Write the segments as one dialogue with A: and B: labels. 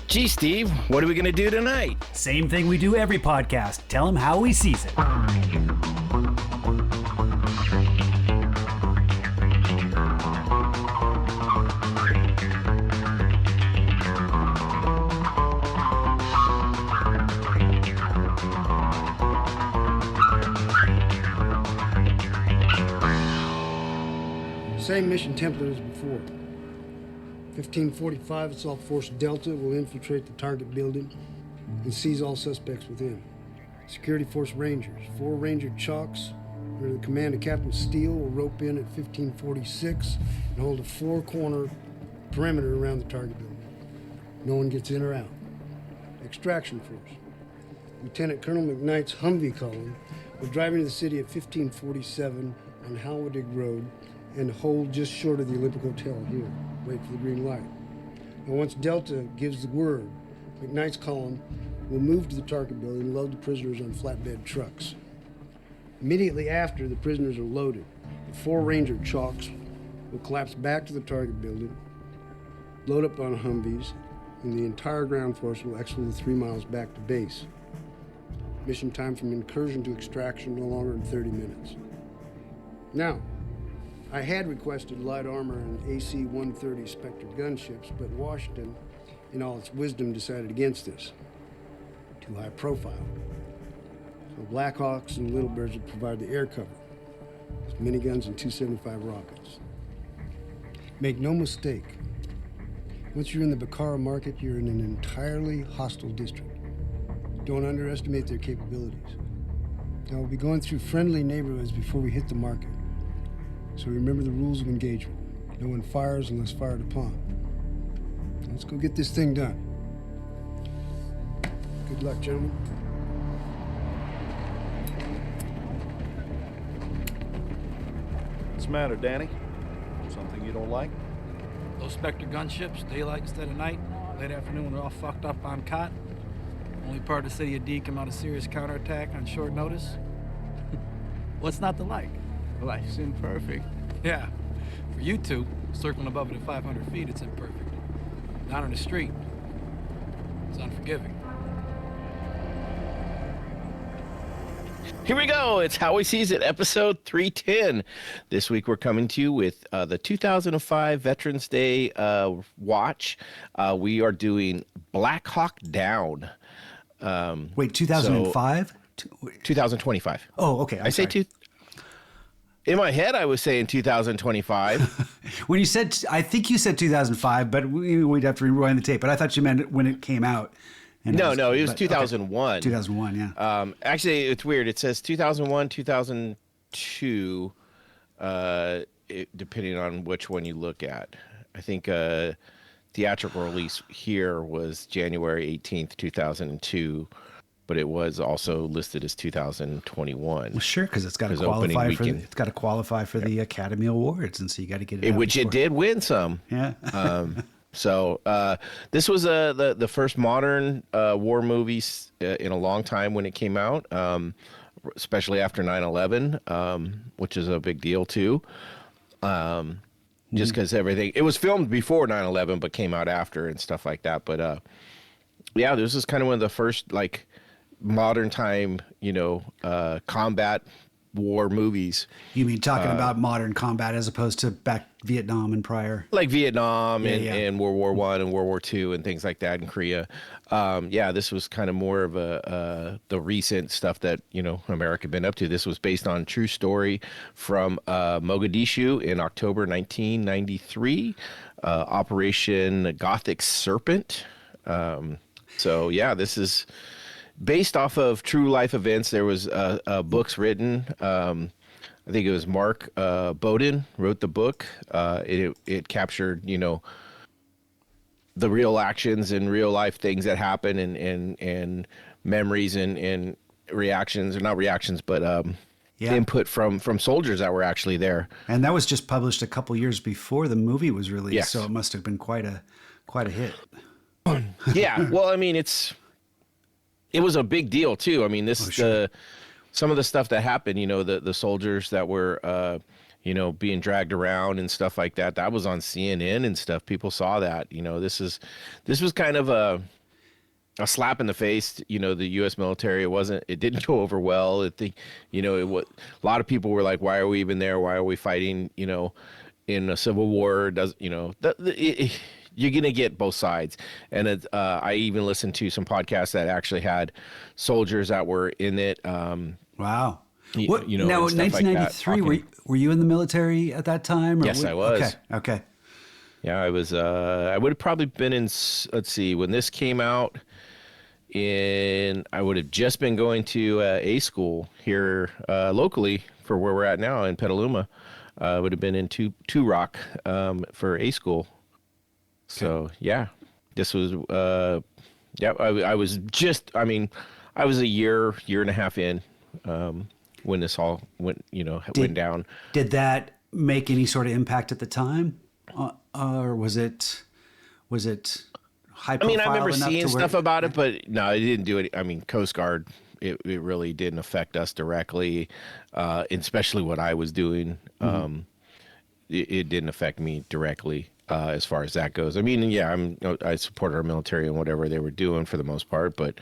A: Gee, Steve, what are we going to do tonight?
B: Same thing we do every podcast. Tell him how we sees it.
C: Same mission template as before. 1545, Assault Force Delta will infiltrate the target building and seize all suspects within. Security Force Rangers, 4 Ranger Chalks, under the command of Captain Steele, will rope in at 1546 and hold a 4-corner perimeter around the target building. No one gets in or out. Extraction Force. Lieutenant Colonel McKnight's Humvee column will drive into the city at 1547 on Halwadig Road and hold just short of the Olympic Hotel here. Wait for the green light. Now, once Delta gives the word, McKnight's column will move to the target building and load the prisoners on flatbed trucks. Immediately after the prisoners are loaded, the 4 Ranger Chalks will collapse back to the target building, load up on Humvees, and the entire ground force will exfil the 3 miles back to base. Mission time from incursion to extraction no longer than 30 minutes. Now, I had requested light armor and AC-130 Spectre gunships, but Washington, in all its wisdom, decided against this. Too high profile. So Blackhawks and Little Birds would provide the air cover, with miniguns and 275 rockets. Make no mistake, once you're in the Bakara market, you're in an entirely hostile district. Don't underestimate their capabilities. Now, we'll be going through friendly neighborhoods before we hit the market. So remember the rules of engagement. No one fires unless fired upon. Let's go get this thing done. Good luck, gentlemen.
D: What's the matter, Danny? Something you don't like?
E: Those Spectre gunships, daylight instead of night, late afternoon, they're all fucked up on cot. Only part of the city of D come out of serious counterattack on short notice. What's not to like?
D: Life seemed perfect.
E: Yeah, for you two, circling above it at 500 feet, it's imperfect. Down on the street, it's unforgiving.
A: Here we go. It's How We Sees It, episode 310. This week we're coming to you with the 2005 Veterans Day watch. We are doing Black Hawk Down.
B: Wait, 2005?
A: 2025.
B: Oh, okay.
A: I say two. In my head, I was saying 2025.
B: When you said, I think you said 2005, but we'd have to rewind the tape. But I thought you meant when it came out.
A: No, it was 2001.
B: Okay. 2001, yeah.
A: Actually, it's weird. It says 2001, 2002, depending on which one you look at. I think theatrical release here was January 18th, 2002. But it was also listed as 2021.
B: Well, sure, because it's got to qualify for the Academy Awards, and so you got to get it.
A: Which it did win some.
B: Yeah.
A: So this was the first modern war movies in a long time when it came out, especially after 9/11, which is a big deal too. Just because it was filmed before 9/11, but came out after and stuff like that. But yeah, this is kind of one of the first modern time, combat war movies.
B: You mean talking about modern combat as opposed to back Vietnam and prior? Like
A: Vietnam and World War I and World War II and things like that in Korea. This was kind of more of the recent stuff that, America had been up to. This was based on true story from Mogadishu in October 1993, Operation Gothic Serpent. This is based off of true life events. There was books written. I think it was Mark Bowden wrote the book. It captured, the real actions and real life things that happen and memories and reactions, or not reactions, but input from soldiers that were actually there.
B: And that was just published a couple years before the movie was released.
A: Yes.
B: So it must have been quite a hit.
A: Yeah. Well, I mean, it was a big deal too. I mean, some of the stuff that happened, the soldiers that were, being dragged around and stuff like that, that was on CNN and stuff. People saw that, this was kind of a slap in the face. You know, the U.S. military. It didn't go over well. It was a lot of people were like, "Why are we even there? Why are we fighting?" You know, in a civil war. You're gonna get both sides, and I even listened to some podcasts that actually had soldiers that were in it.
B: Wow. What,
A: You know,
B: now,
A: and
B: in
A: stuff like that,
B: 1993, were you in the military at that time?
A: Yes, I was.
B: Okay. Okay.
A: Yeah, I was. I would have probably been in. Let's see, when this came out, I would have just been going to A school here locally for where we're at now in Petaluma. I would have been in Two Rock for A school. So yeah, this was. I was just. I mean, I was a year and a half in when this all went down.
B: Did that make any sort of impact at the time, or was it high profile?
A: I mean, I remember
B: enough
A: seeing
B: to where-
A: stuff about it, but no, it didn't do it. I mean, Coast Guard, it really didn't affect us directly, especially what I was doing. It didn't affect me directly as far as that goes. I mean, yeah, I support our military and whatever they were doing for the most part, but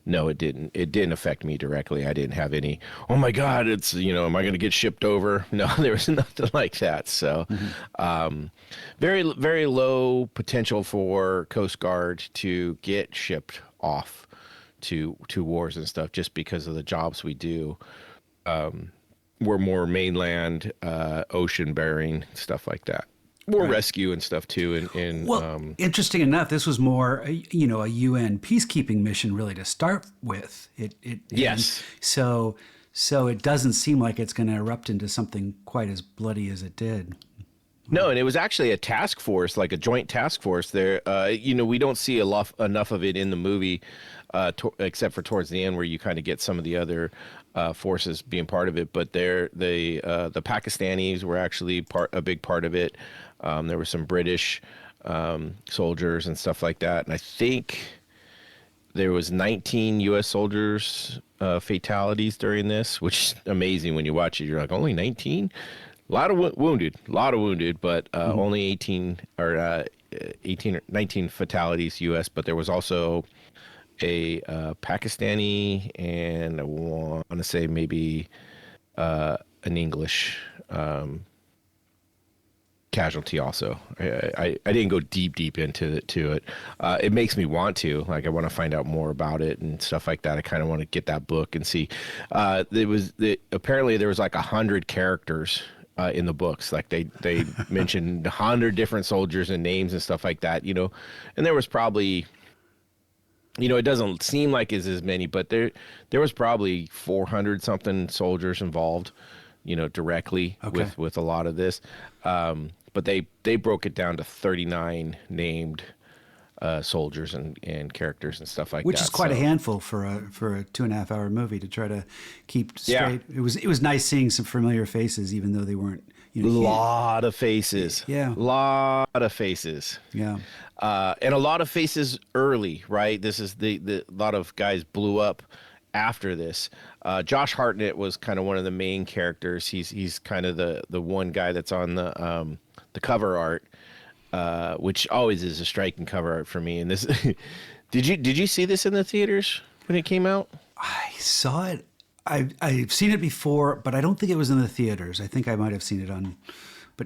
A: no, it didn't. It didn't affect me directly. I didn't have any. Oh my God, am I going to get shipped over? No, there was nothing like that. So, very very low potential for Coast Guard to get shipped off to wars and stuff, just because of the jobs we do. We're more mainland, ocean bearing, stuff like that. More rescue and stuff too.
B: Interesting enough, this was more, a UN peacekeeping mission really to start with.
A: Yes.
B: So it doesn't seem like it's going to erupt into something quite as bloody as it did.
A: No, and it was actually a task force, like a joint task force. There, we don't see enough of it in the movie, except for towards the end where you kind of get some of the other forces being part of it. But the Pakistanis were actually a big part of it. There were some British soldiers and stuff like that, and I think there was 19 U.S. soldiers fatalities during this, which is amazing when you watch it. You're like, only 19? A lot of wounded, but only 18 or 19 fatalities U.S. But there was also a Pakistani and I want to say maybe an English casualty also. I didn't go deep into it. It makes me want to. Like, I want to find out more about it and stuff like that. I kind of want to get that book and see. Apparently there was like 100 characters in the books. Like they mentioned 100 different soldiers and names and stuff like that, and there was probably, it doesn't seem like it's as many, but there was probably 400 something soldiers involved, directly with a lot of this. But they broke it down to 39 named soldiers and characters and stuff like that.
B: Which is quite a handful for a 2.5 hour movie to try to keep straight. Yeah. It was nice seeing some familiar faces, even though they weren't.
A: Lot of faces.
B: Yeah.
A: Lot of faces.
B: Yeah.
A: And a lot of faces early, right? This is the lot of guys blew up after this. Josh Hartnett was kind of one of the main characters. He's kind of the one guy that's on the cover art, which always is a striking cover art for me. And this, did you see this in the theaters when it came out?
B: I saw it. I've seen it before, but I don't think it was in the theaters. I think I might have seen it on, but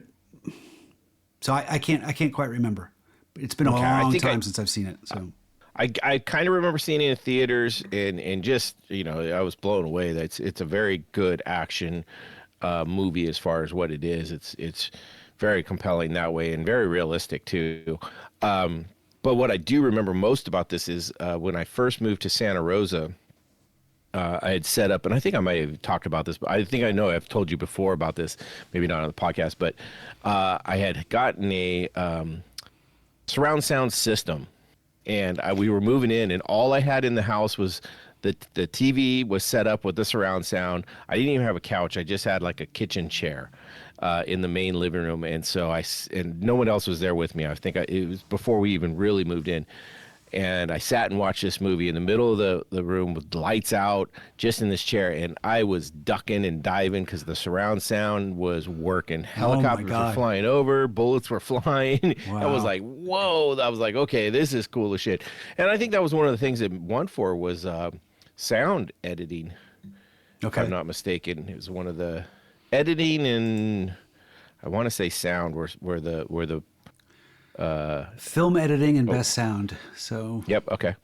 B: so I can't quite remember. It's been a long time since I've seen it. So
A: I kind of remember seeing it in theaters and just, I was blown away. It's a very good action movie as far as what it is. It's very compelling that way and very realistic too. But what I do remember most about this is when I first moved to Santa Rosa, I had set up, and I think I might have talked about this, but I think I know I've told you before about this, maybe not on the podcast, but I had gotten a surround sound system, and we were moving in, and all I had in the house was the TV was set up with the surround sound. I didn't even have a couch. I just had like a kitchen chair in the main living room, and so and no one else was there with me. I think it was before we even really moved in. And I sat and watched this movie in the middle of the room with the lights out, just in this chair. And I was ducking and diving because the surround sound was working. Helicopters were flying over, bullets were flying.
B: Wow.
A: I was like, whoa. I was like, okay, this is cool as shit. And I think that was one of the things it won for was sound editing.
B: Okay.
A: If I'm not mistaken. It was one of the editing and I want to say sound were the
B: film editing and best sound. So
A: yep. Okay.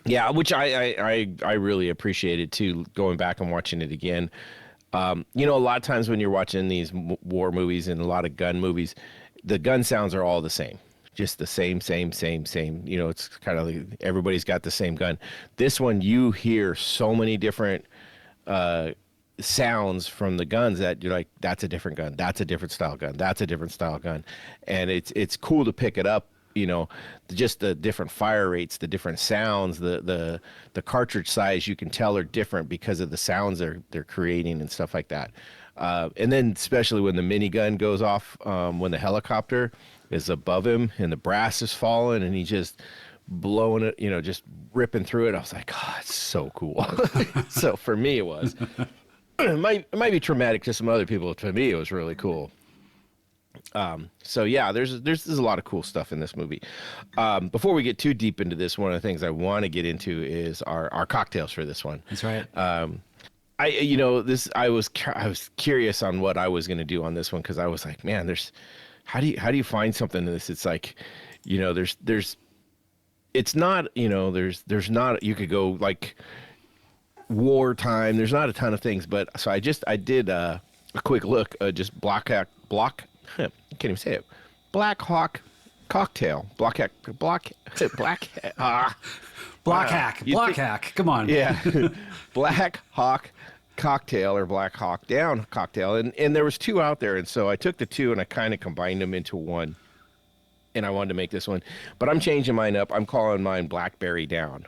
A: Yeah, which I really appreciated too. Going back and watching it again, you know, a lot of times when you're watching these war movies and a lot of gun movies, the gun sounds are all the same, just the same. You know, it's kind of like everybody's got the same gun. This one, you hear so many different sounds from the guns that you're like, that's a different gun, that's a different style gun, that's a different style gun, and it's cool to pick it up. You know, just the different fire rates, the different sounds, the cartridge size you can tell are different because of the sounds they're creating and stuff like that. And then especially when the minigun goes off, when the helicopter is above him and the brass is falling and he just blowing it, you know, just ripping through it. I was like, oh, it's so cool. So for me, it was. It might be traumatic to some other people. To me, it was really cool. So yeah, there's a lot of cool stuff in this movie. Before we get too deep into this, one of the things I want to get into is our cocktails for this one.
B: that's right.
A: I was curious on what I was going to do on this one because I was like, man, how do you find something in this? It's like, you know, it's not, you know, there's not, you could go like wartime. There's not a ton of things, but so I did a quick look, just can't even say it. Black Hawk cocktail. Block hack.
B: Come on.
A: Yeah. Black Hawk cocktail or Black Hawk Down cocktail. And there was two out there. And so I took the two and I kind of combined them into one. And I wanted to make this one, but I'm changing mine up. I'm calling mine Blackberry Down,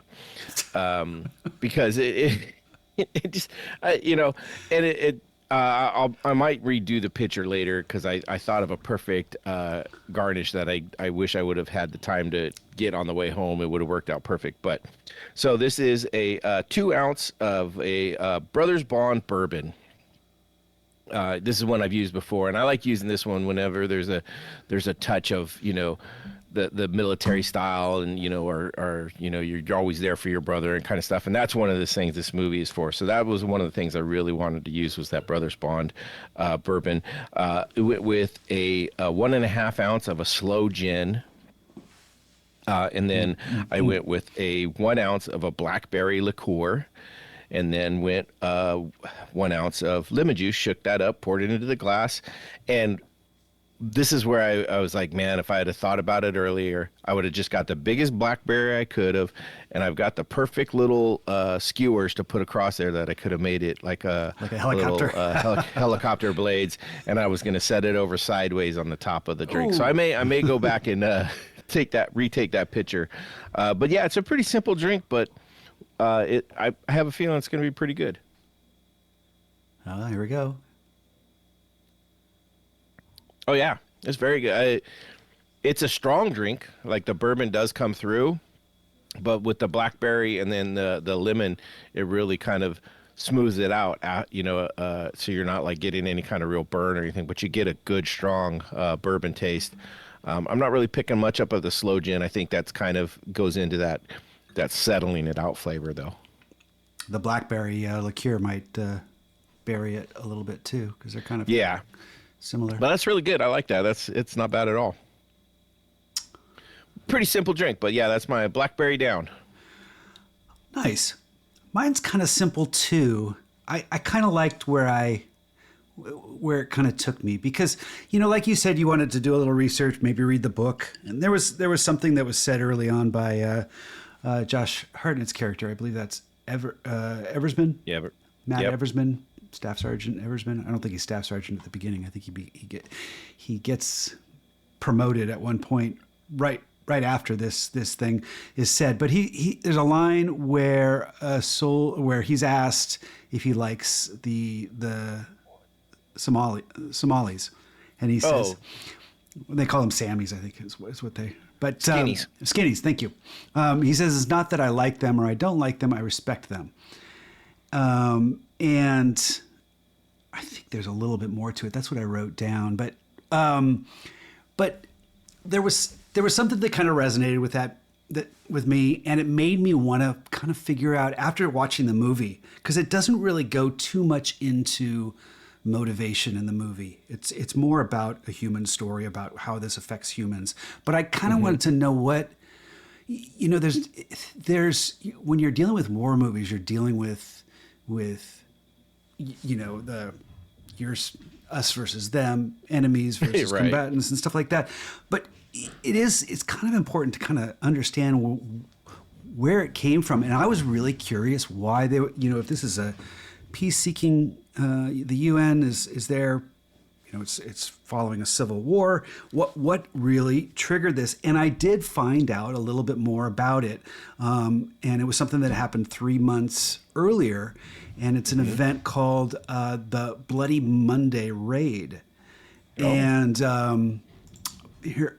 A: because it just, you know, and I might redo the picture later because I thought of a perfect garnish that I wish I would have had the time to get on the way home. It would have worked out perfect. But so this is a 2 ounce of a Brothers Bond bourbon. This is one I've used before, and I like using this one whenever there's a touch of, you know, the military style, and you know, or you know, you're always there for your brother and kind of stuff. And that's one of the things this movie is for. So that was one of the things I really wanted to use was that Brothers Bond bourbon. It went with a 1.5 ounce of a slow gin. And then I went with a 1 ounce of a blackberry liqueur. And then went 1 ounce of lemon juice, shook that up, poured it into the glass. And this is where I was like, man, if I had thought about it earlier, I would have just got the biggest blackberry I could have. And I've got the perfect little skewers to put across there that I could have made it like a
B: helicopter.
A: Little, helicopter blades. And I was going to set it over sideways on the top of the drink. Ooh. So I may go back and retake that picture. But yeah, it's a pretty simple drink, but I have a feeling it's going to be pretty good.
B: Oh, here we go.
A: Oh yeah, it's very good. It's a strong drink. Like the bourbon does come through, but with the blackberry and then the lemon, it really kind of smooths it out. You know, so you're not like getting any kind of real burn or anything, but you get a good strong bourbon taste. I'm not really picking much up of the slow gin. I think that's kind of goes into that settling it out flavor though.
B: The blackberry liqueur might bury it a little bit too, because they're kind of similar.
A: But that's really good. I like that. It's not bad at all. Pretty simple drink, but yeah, that's my Blackberry Down.
B: Nice. Mine's kind of simple too. I kind of liked where it kind of took me because, you know, like you said, you wanted to do a little research, maybe read the book, and there was something that was said early on by Josh Hartnett's character. I believe that's Eversman.
A: Yeah,
B: Matt Eversman, Staff Sergeant Eversman. I don't think he's Staff Sergeant at the beginning. I think he gets promoted at one point right after this thing is said. But he there's a line where he's asked if he likes the Somalis, and he says, They call them Sammies, I think is what they. But
A: Skinnies.
B: Skinnies. Thank you. He says it's not that I like them or I don't like them. I respect them. And I think there's a little bit more to it. That's what I wrote down. But there was something that kind of resonated with that with me, and it made me want to kind of figure out after watching the movie, because it doesn't really go too much into motivation in the movie. It's more about a human story about how this affects humans. But I kind of wanted to know what, there's when you're dealing with war movies, you're dealing with us versus them, enemies versus
A: Right.
B: combatants and stuff like that. But it's kind of important to kind of understand where it came from. And I was really curious why they, if this is a peace-seeking, the UN is there, it's following a civil war. What really triggered this? And I did find out a little bit more about it. And it was something that happened 3 months earlier. And it's an event called the Bloody Monday Raid. Oh. And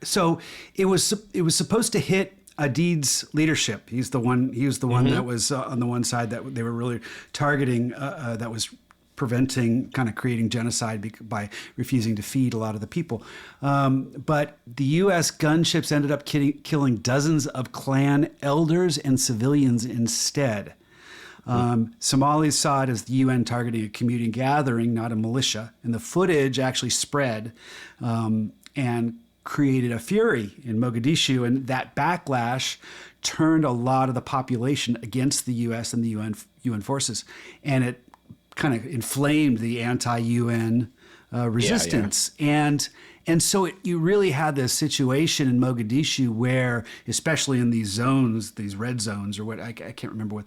B: so it was supposed to hit Adid's leadership. He was the one that was on the one side that they were really targeting, that was preventing, kind of creating genocide by refusing to feed a lot of the people. But the U.S. gunships ended up killing dozens of Klan elders and civilians instead. Somalis saw it as the UN targeting a community gathering, not a militia. And the footage actually spread and created a fury in Mogadishu. And that backlash turned a lot of the population against the U.S. and the UN forces. And it kind of inflamed the anti-UN resistance. Yeah. And so you really had this situation in Mogadishu where, especially in these zones, these red zones, or what I can't remember what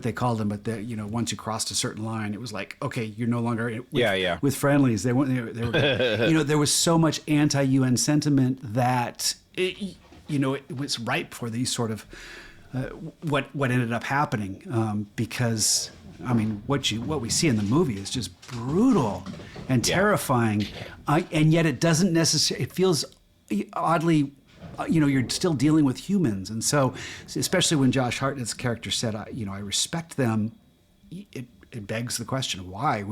B: they called them, but once you crossed a certain line, it was like, okay, you're no longer with friendlies. They were there was so much anti-UN sentiment that it was ripe for these sort of what ended up happening, because I mean, what we see in the movie is just brutal and terrifying, and yet it doesn't necessarily. It feels oddly, you're still dealing with humans, and so especially when Josh Hartnett's character said, I respect them. It begs the question, why?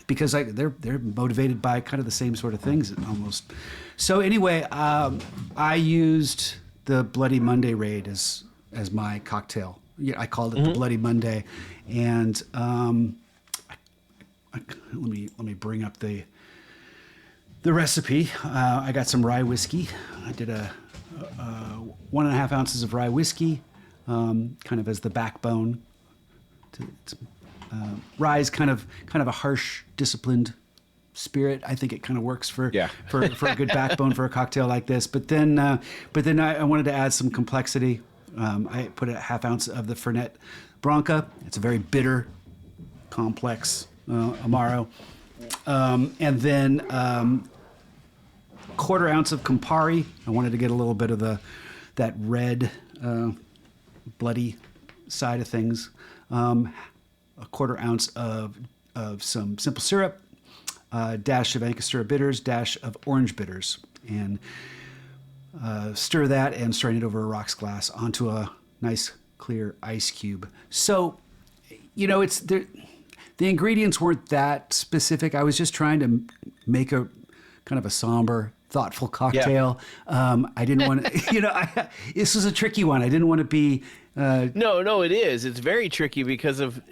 B: Because they're motivated by kind of the same sort of things almost. So anyway, I used the Bloody Monday Raid as my cocktail. Yeah, I called it the Bloody Monday, and let me bring up the recipe. I got some rye whiskey. I did a 1.5 ounces of rye whiskey, kind of as the backbone. Rye is kind of a harsh, disciplined spirit. I think it kind of works for a good backbone for a cocktail like this. But then I wanted to add some complexity. I put a 1/2 ounce of the Fernet Branca. It's a very bitter, complex Amaro. And then 1/4 ounce of Campari. I wanted to get a little bit of that red, bloody side of things. 1/4 ounce of some simple syrup, dash of Angostura bitters, dash of orange bitters, and stir that and strain it over a rocks glass onto a nice clear ice cube. So, it's the ingredients weren't that specific. I was just trying to make a kind of a somber, thoughtful cocktail. Yeah. I didn't want to, this was a tricky one. I didn't want to be.
A: No, it is. It's very tricky because of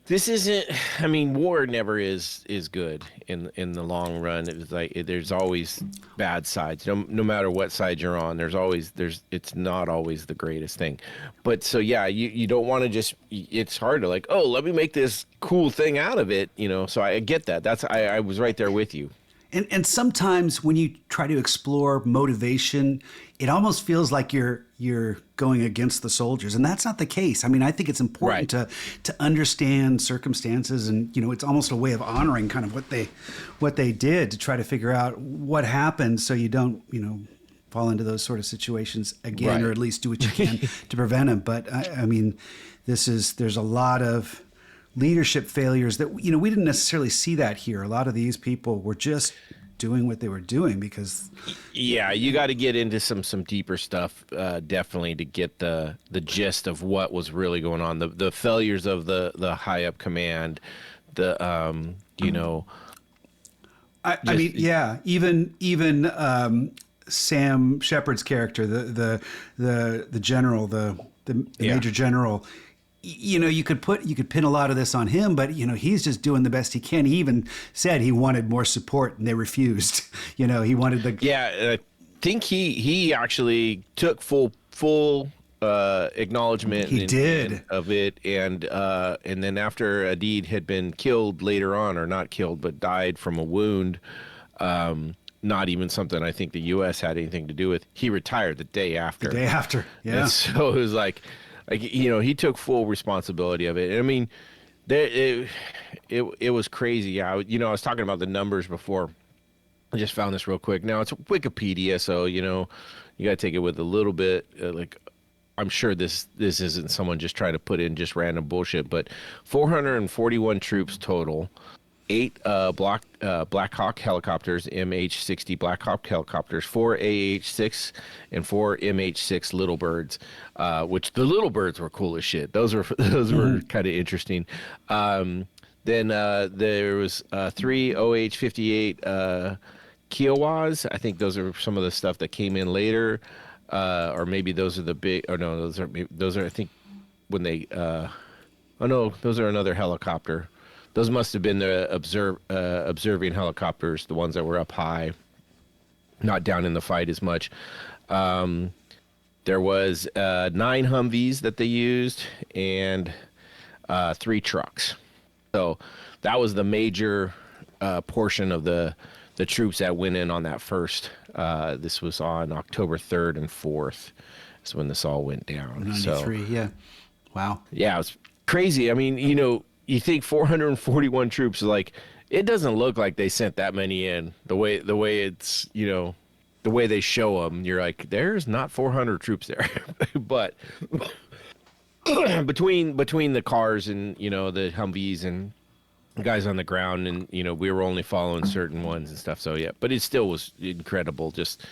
A: this isn't. I mean, war never is good in the long run. It's like there's always bad sides. No matter what side you're on, it's not always the greatest thing. But so yeah, you don't want to just. It's hard to like, oh, let me make this cool thing out of it. So I get that. I was right there with you.
B: And sometimes when you try to explore motivation, it almost feels like you're going against the soldiers, and that's not the case. I mean, I think it's important to understand circumstances, and it's almost a way of honoring kind of what they did to try to figure out what happened, so you don't fall into those sort of situations again, or at least do what you can to prevent them. But I mean, there's a lot of leadership failures that we didn't necessarily see that here. A lot of these people were just doing what they were doing, because
A: Yeah, you got to get into some deeper stuff, definitely, to get the gist of what was really going on. The failures of the high up command, the you know.
B: I mean, yeah, even Sam Shepard's character, the general, the major general. You know, you could pin a lot of this on him, but you know, he's just doing the best he can. He even said he wanted more support, and they refused. You know, he wanted the
A: I think he actually took full acknowledgement.
B: He did
A: of it, and then after Adid had been killed later on, or not killed but died from a wound, not even something I think the U.S. had anything to do with. He retired the day after.
B: Yeah.
A: And so it was like, you know, he took full responsibility of it. And I mean, it was crazy. I was talking about the numbers before. I just found this real quick. Now it's Wikipedia, so you know, you got to take it with a little bit. I'm sure this isn't someone just trying to put in just random bullshit, but 441 troops total. 8 Black Hawk helicopters, MH-60 Black Hawk helicopters, 4 AH-6, and 4 MH-6 Little Birds, which the Little Birds were cool as shit. Those were kind of interesting. Then there was 3 OH-58 Kiowas. I think those are some of the stuff that came in later, or maybe those are the big. Or no, those are I think when they. Oh no, those are another helicopter. Those must have been the observing helicopters, the ones that were up high, not down in the fight as much. There was 9 Humvees that they used, and 3 trucks. So that was the major portion of the troops that went in on that first. This was on October 3rd and 4th. That's when this all went down.
B: 93, yeah. Wow.
A: Yeah, it was crazy. I mean, you know, you think 441 troops, like, it doesn't look like they sent that many in. The way it's, you know, the way they show them, you're like, there's not 400 troops there. But between the cars and, you know, the Humvees and guys on the ground, and, you know, we were only following certain ones and stuff. So, yeah, but it still was incredible. Just,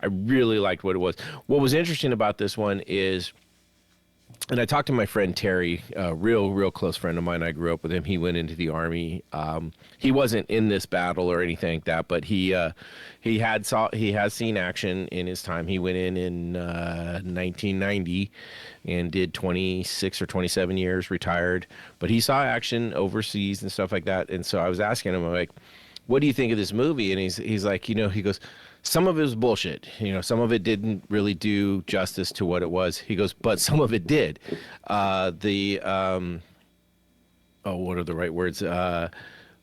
A: I really liked what it was. What was interesting about this one is, and I talked to my friend Terry, a real close friend of mine. I grew up with him. He went into the Army. He wasn't in this battle or anything like that, but he has seen action in his time. He went in 1990 and did 26 or 27 years, retired. But he saw action overseas and stuff like that. And so I was asking him, like, what do you think of this movie? And he's like, you know, he goes, some of it was bullshit. You know, some of it didn't really do justice to what it was. He goes, but some of it did. What are the right words?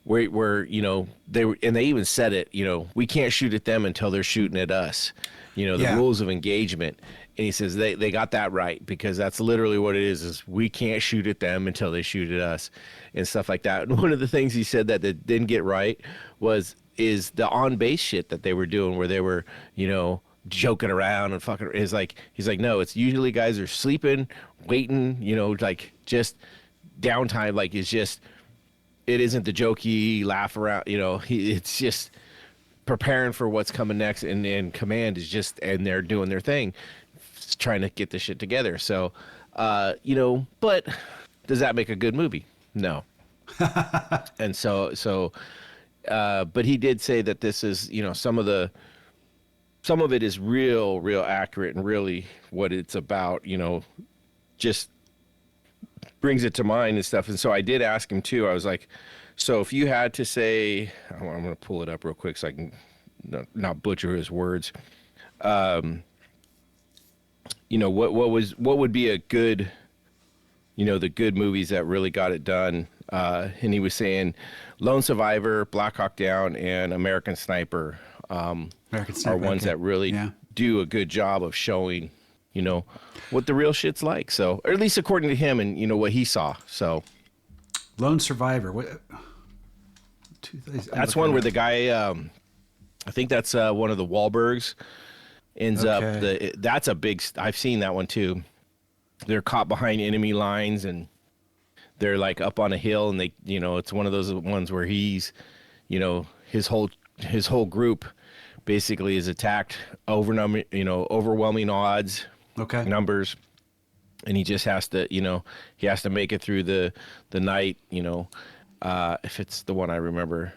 A: Where you know, they even said it, you know, we can't shoot at them until they're shooting at us. You know, the rules of engagement. And he says they got that right, because that's literally what it is we can't shoot at them until they shoot at us and stuff like that. And one of the things he said that they didn't get right is the on base shit that they were doing, where they were, you know, joking around and fucking. He's like, no, it's usually guys are sleeping, waiting, you know, like just downtime. Like, it's just, it isn't the jokey laugh around, you know, it's just preparing for what's coming next. And command is just, and they're doing their thing, trying to get this shit together. So, you know, but does that make a good movie? No. And so, but he did say that this is, you know, some of it is real accurate and really what it's about, you know, just brings it to mind and stuff. And so I did ask him too. I was like, so if you had to say, I'm going to pull it up real quick so I can not butcher his words. You know, what would be a good, you know, the good movies that really got it done. And he was saying Lone Survivor, Black Hawk Down, and American Sniper, are ones that really do a good job of showing, you know, what the real shit's like. So, or at least according to him and, you know, what he saw. So
B: Lone Survivor. What?
A: That's one where the guy, I think that's one of the Wahlbergs, ends up. That's a big. I've seen that one too. They're caught behind enemy lines and they're like up on a hill, and they, you know, it's one of those ones where he's, you know, his whole his whole group basically is attacked, overwhelming odds, numbers, and he just has to, he has to make it through the night, if it's the one I remember.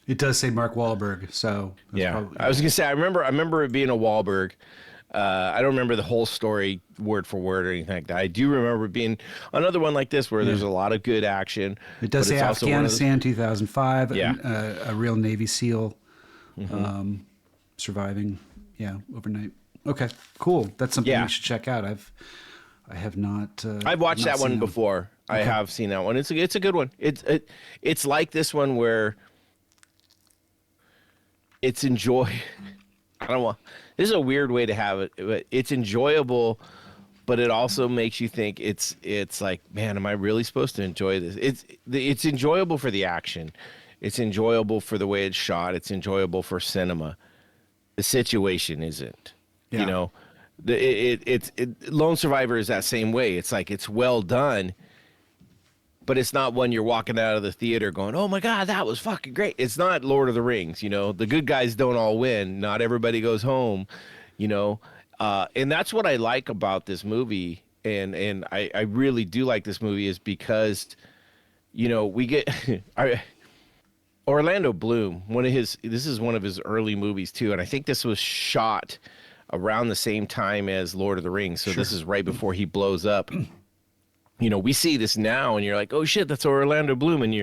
B: It does say Mark Wahlberg, so
A: yeah. I was gonna say I remember it being a Wahlberg. I don't remember the whole story word for word or anything like that. I do remember it being another one like this where there's a lot of good action.
B: It does say Afghanistan 2005,
A: Yeah.
B: a real Navy SEAL surviving, overnight. Okay, cool. That's something you should check out. I have not.
A: I've watched that one before. Okay. I have seen that one. It's a good one. It's like this one where it's I don't want. This is a weird way to have it, but it's enjoyable, but it also makes you think it's like, man, am I really supposed to enjoy this? It's enjoyable for the action. It's enjoyable for the way it's shot. It's enjoyable for cinema. The situation isn't.
B: Yeah.
A: Lone Survivor is that same way. It's like it's well done, but it's not one you're walking out of the theater going, oh my God, that was fucking great. It's not Lord of the Rings, the good guys don't all win. Not everybody goes home, and that's what I like about this movie. And I really do like this movie is because, we get Orlando Bloom, this is one of his early movies too. And I think this was shot around the same time as Lord of the Rings. So This is right before he blows up. We see this now and you're like, oh shit, that's Orlando Bloom. And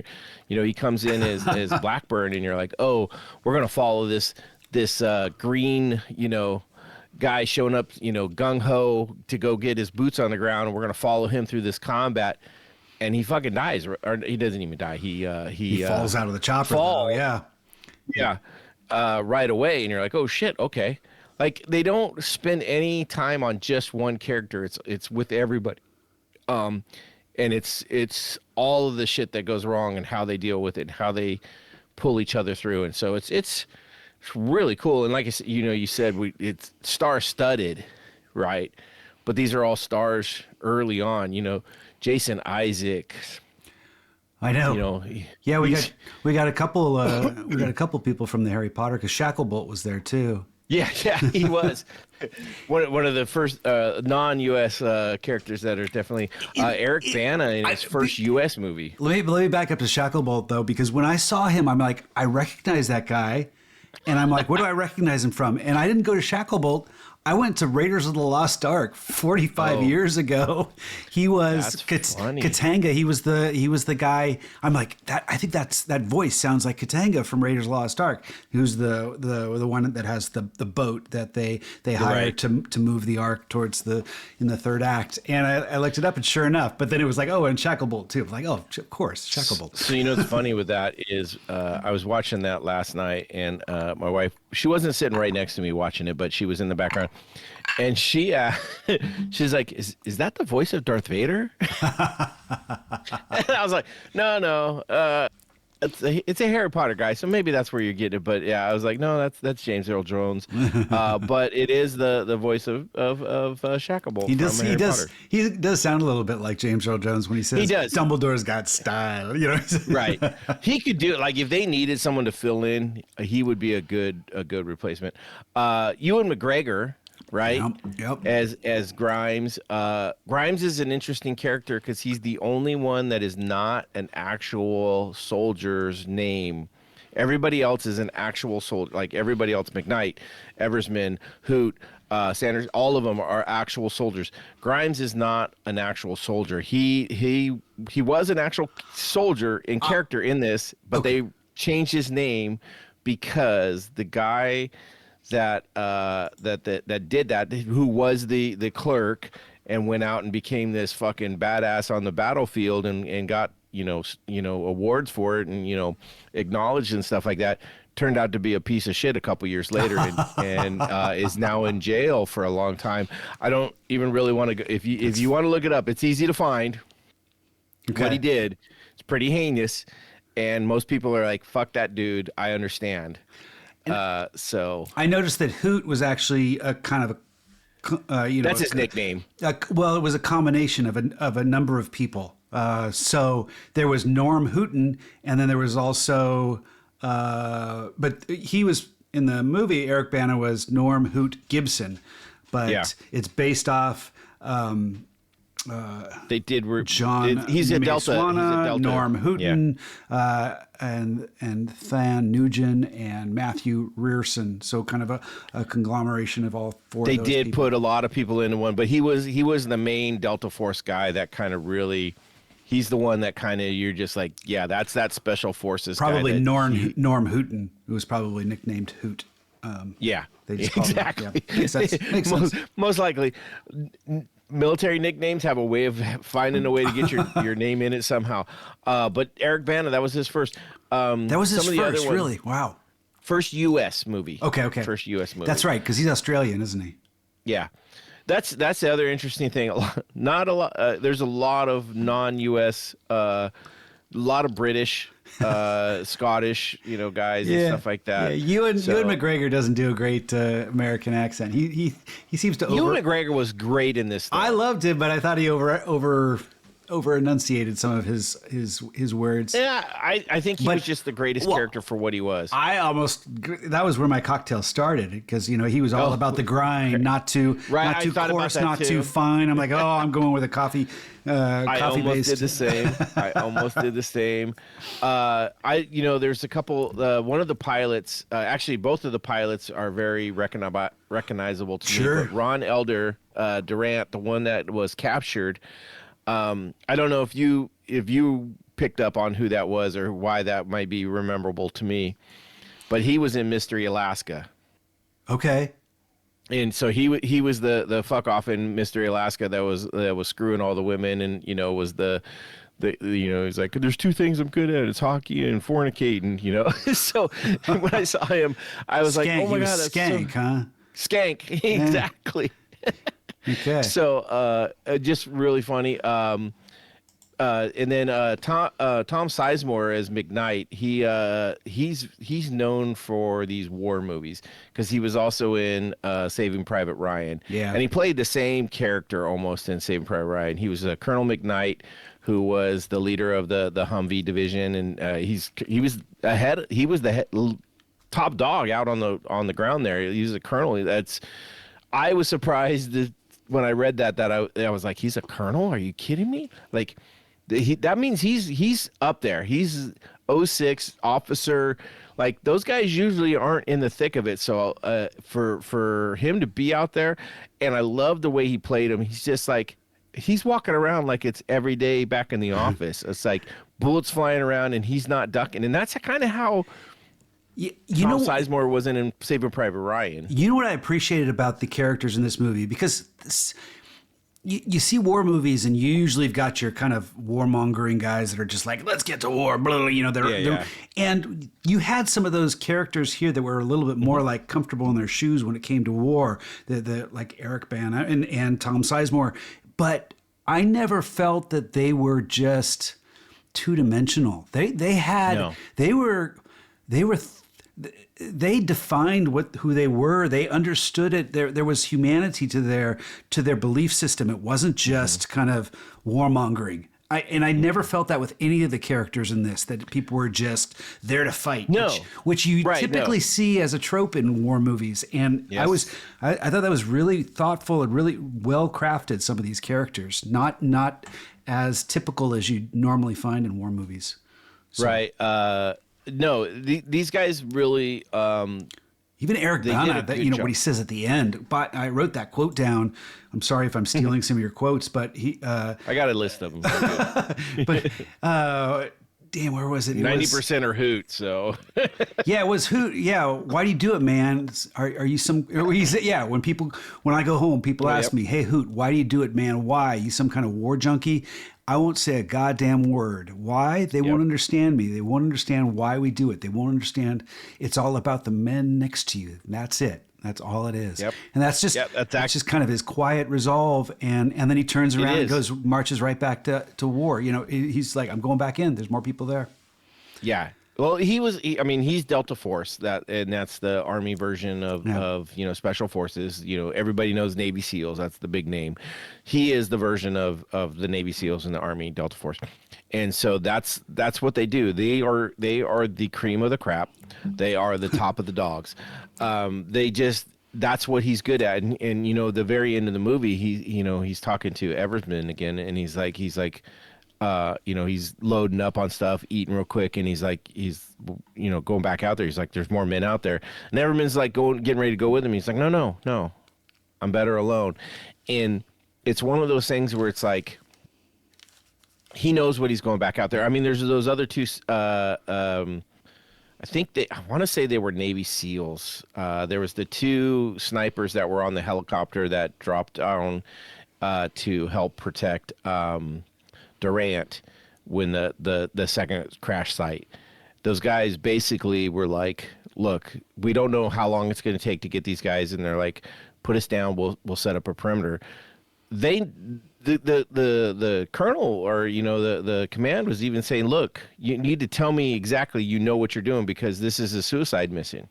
A: he comes in as Blackburn and you're like, oh, we're going to follow this green, guy showing up, gung ho to go get his boots on the ground. And we're going to follow him through this combat. And he fucking dies, or he doesn't even die. He
B: falls out of the chopper.
A: Yeah. Right away. And you're like, oh shit. Okay. Like they don't spend any time on just one character. It's with everybody. And it's all of the shit that goes wrong and how they deal with it and how they pull each other through. And so it's really cool. And like I said, you said it's star-studded, right? But these are all stars early on, Jason Isaacs.
B: I know. Yeah, we got a couple people from the Harry Potter because Shacklebolt was there too.
A: Yeah, he was one of the first non-U.S. characters that are definitely Eric Bana in his first U.S. movie.
B: Let me back up to Shacklebolt though, because when I saw him, I'm like, I recognize that guy, and I'm like, what do I recognize him from? And I didn't go to Shacklebolt. I went to Raiders of the Lost Ark 45 years ago. He was Katanga. He was the guy. I'm like that. I think that voice sounds like Katanga from Raiders of the Lost Ark, who's the one that has the boat that they hired to move the Ark towards in the third act. And I looked it up, and sure enough. But then it was like, and Shacklebolt too. I'm like, oh, of course, Shacklebolt.
A: So what's funny with that is I was watching that last night, and my wife, she wasn't sitting right next to me watching it, but she was in the background. And she's like, is that the voice of Darth Vader? And I was like, no, it's a Harry Potter guy, so maybe that's where you're getting it. But yeah, I was like, no, that's James Earl Jones. But it is the voice of Shacklebolt.
B: He does sound a little bit like James Earl Jones when he says, Dumbledore's got style.
A: Right. He could do it. Like if they needed someone to fill in, he would be a good replacement. Ewan McGregor. Right.
B: Yep.
A: As Grimes. Grimes is an interesting character because he's the only one that is not an actual soldier's name. Everybody else is an actual soldier. Like everybody else, McKnight, Eversman, Hoot, Sanders, all of them are actual soldiers. Grimes is not an actual soldier. He was an actual soldier in character in this, but they changed his name because the guy that did that, who was the clerk and went out and became this fucking badass on the battlefield and got awards for it and acknowledged and stuff like that, turned out to be a piece of shit a couple years later and is now in jail for a long time. I don't even really want to go. If you want to look it up, it's easy to find. What he did. It's pretty heinous, and most people are like, fuck that dude. I understand. So
B: I noticed that Hoot was actually a kind of
A: that's his nickname.
B: Well, it was a combination of a number of people. So there was Norm Hooten, and then there was also but he was in the movie. Eric Bana was Norm Hoot Gibson, but it's based off.
A: They did.
B: John.
A: He's a Delta.
B: Norm Hooten, and Than Nugent and Matthew Rearson. So kind of a conglomeration of all four.
A: They
B: of those
A: did
B: people.
A: put a lot of people into one, but he was the main Delta Force guy that kind of really. He's the one that kind of you're just like, yeah, that's that special forces.
B: Probably
A: guy
B: Norm Hooten, who was probably nicknamed Hoot. They just called
A: exactly.
B: Him, Makes sense.
A: Most likely. Military nicknames have a way of finding a way to get your name in it somehow. But Eric Bana, that was his first.
B: That was his first, really? Wow.
A: First U.S. movie.
B: Okay.
A: First U.S. movie.
B: That's right, because he's Australian, isn't he?
A: Yeah. That's the other interesting thing. Not a lot. There's a lot of non-U.S. A lot of British, Scottish, guys and stuff like that.
B: Yeah, Ewan McGregor doesn't do a great American accent. He seems to
A: Ewan McGregor was great in this. Though.
B: I loved him, but I thought he over enunciated some of his words.
A: Yeah, I think he was just the greatest character for what he was.
B: That was where my cocktail started, because he was all about the grind, not too coarse, not too fine. I'm like, I'm going with a coffee.
A: I almost did the same. There's a couple. One of the pilots, actually, both of the pilots are very recognizable to me. But Ron Elder Durant, the one that was captured. I don't know if you picked up on who that was or why that might be memorable to me, but he was in Mystery Alaska. Okay. And so he was the fuck off in Mystery Alaska that was screwing all the women, and was the he's like, there's two things I'm good at, it's hockey and fornicating, So when I saw him, I was like, oh my god, that's
B: skank, huh?
A: Skank, exactly.
B: Okay.
A: So just really funny. And then Tom Sizemore as McKnight. He's known for these war movies because he was also in Saving Private Ryan. Yeah. And he played the same character almost in Saving Private Ryan. He was Colonel McKnight, who was the leader of the Humvee division, and he was the top dog out on the ground there. He was a colonel. I was surprised when I read that I was like, he's a colonel? Are you kidding me? Like, that means he's up there. He's 06 officer. Like, those guys usually aren't in the thick of it. So for him to be out there, and I love the way he played him. He's just like, he's walking around like it's every day back in the office. It's like bullets flying around and he's not ducking. And that's kind of how Tom Sizemore wasn't in Saving Private Ryan.
B: You know what I appreciated about the characters in this movie? Because you see war movies and you usually have got your kind of warmongering guys that are just like, let's get to war, blah, blah, and you had some of those characters here that were a little bit more like comfortable in their shoes when it came to war, the like Eric Bana and Tom Sizemore. But I never felt that they were just two-dimensional. They defined who they were. They understood it. There was humanity to their belief system. It wasn't just kind of warmongering. I never felt that with any of the characters in this, that people were just there to fight. No. Which you typically see as a trope in war movies. And yes. I thought that was really thoughtful and really well crafted, some of these characters. Not as typical as you normally find in war movies. So.
A: Right. No, these guys really.
B: Even Eric Bana, what he says at the end. But I wrote that quote down. I'm sorry if I'm stealing some of your quotes, but he.
A: I got a list of them.
B: But damn, where was it?
A: 90% are Hoot. So.
B: Yeah, it was Hoot. Yeah, why do you do it, man? Are you some? Yeah, when I go home, people ask me, "Hey, Hoot, why do you do it, man? Why? You some kind of war junkie?" I won't say a goddamn word. Why? They won't understand me. They won't understand why we do it. They won't understand. It's all about the men next to you. That's it. That's all it is. Yep. And that's just that's just kind of his quiet resolve. And then he turns around and marches right back to war. He's like, I'm going back in. There's more people there.
A: Yeah. Well, I mean, he's Delta Force, and that's the Army version of Special Forces. Everybody knows Navy SEALs. That's the big name. He is the version of the Navy SEALs in the Army Delta Force, and so that's what they do. They are the cream of the crap. They are the top of the dogs. That's what he's good at. And the very end of the movie, he's talking to Eversman again, and he's like. He's loading up on stuff, eating real quick, and he's going back out there. He's like, there's more men out there. And Everman's like getting ready to go with him. He's like, no, I'm better alone. And it's one of those things where it's like, he knows what he's going back out there. I mean, there's those other two, I want to say they were Navy SEALs. There was the two snipers that were on the helicopter that dropped down to help protect, Durant when the second crash site. Those guys basically were like, look, we don't know how long it's going to take to get these guys, and they're like, put us down, we'll set up a perimeter. The colonel or the command was even saying, look, you need to tell me exactly what you're doing, because this is a suicide mission.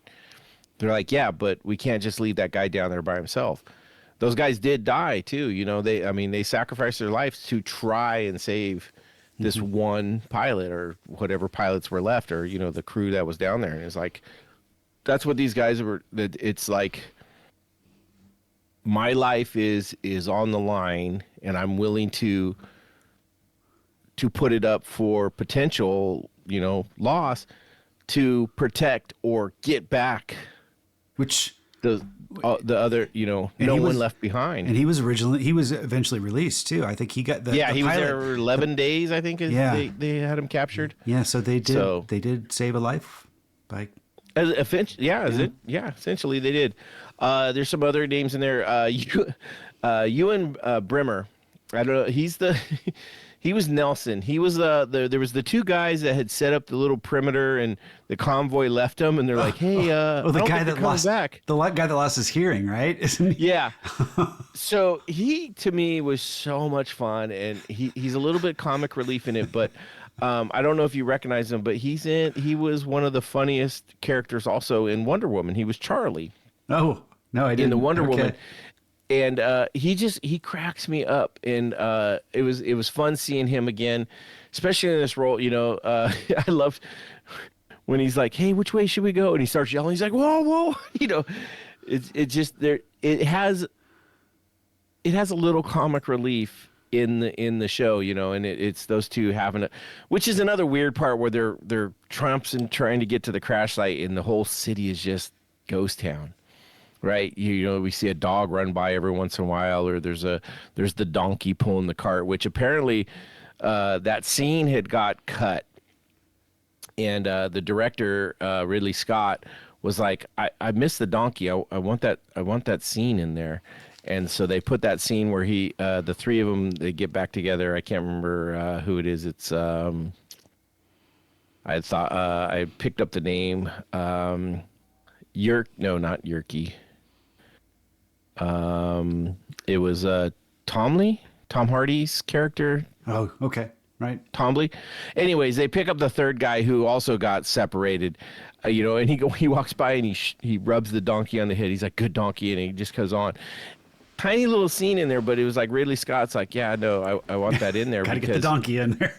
A: They're like, yeah, but we can't just leave that guy down there by himself. Those guys did die too. They sacrificed their lives to try and save this one pilot or whatever pilots were left, or, the crew that was down there. And it's like, that's what these guys were. It's like, my life is on the line, and I'm willing to put it up for potential, loss to protect or get back.
B: Which
A: the other, no one left behind.
B: And he was eventually released too. I think he got the
A: he
B: pilot,
A: was there 11 days, I think. They had him captured.
B: Yeah, so they did save a life by.
A: Essentially they did. There's some other names in there. Ewan Brimmer. I don't know. He was Nelson. He was there was the two guys that had set up the little perimeter, and the convoy left them, and they're like, hey,
B: the guy that lost back. The guy that lost his hearing, right? Isn't he?
A: Yeah. So he, to me, was so much fun, and he's a little bit comic relief in it, but I don't know if you recognize him, but he was one of the funniest characters also in Wonder Woman. He was Charlie.
B: Oh, no, I didn't.
A: In the Wonder Woman. And he cracks me up, and it was fun seeing him again, especially in this role. I loved when he's like, "Hey, which way should we go?" And he starts yelling. He's like, "Whoa, whoa!" It just there. It has a little comic relief in the show, and it's those two having which is another weird part where they're tramps and trying to get to the crash site, and the whole city is just ghost town. Right, we see a dog run by every once in a while, or there's the donkey pulling the cart, which apparently that scene had got cut, and the director Ridley Scott was like, I missed the donkey. I want that scene in there, and so they put that scene where the three of them, they get back together. I can't remember who it is. It's I thought I picked up the name. Not Yerky. It was Tom Hardy's character.
B: Oh, okay, right.
A: Tom Lee. Anyways, they pick up the third guy who also got separated, and he walks by and he rubs the donkey on the head. He's like, "Good donkey," and he just goes on. Tiny little scene in there, but it was like Ridley Scott's like, "Yeah, no, I want that in there."
B: Gotta get the donkey in there.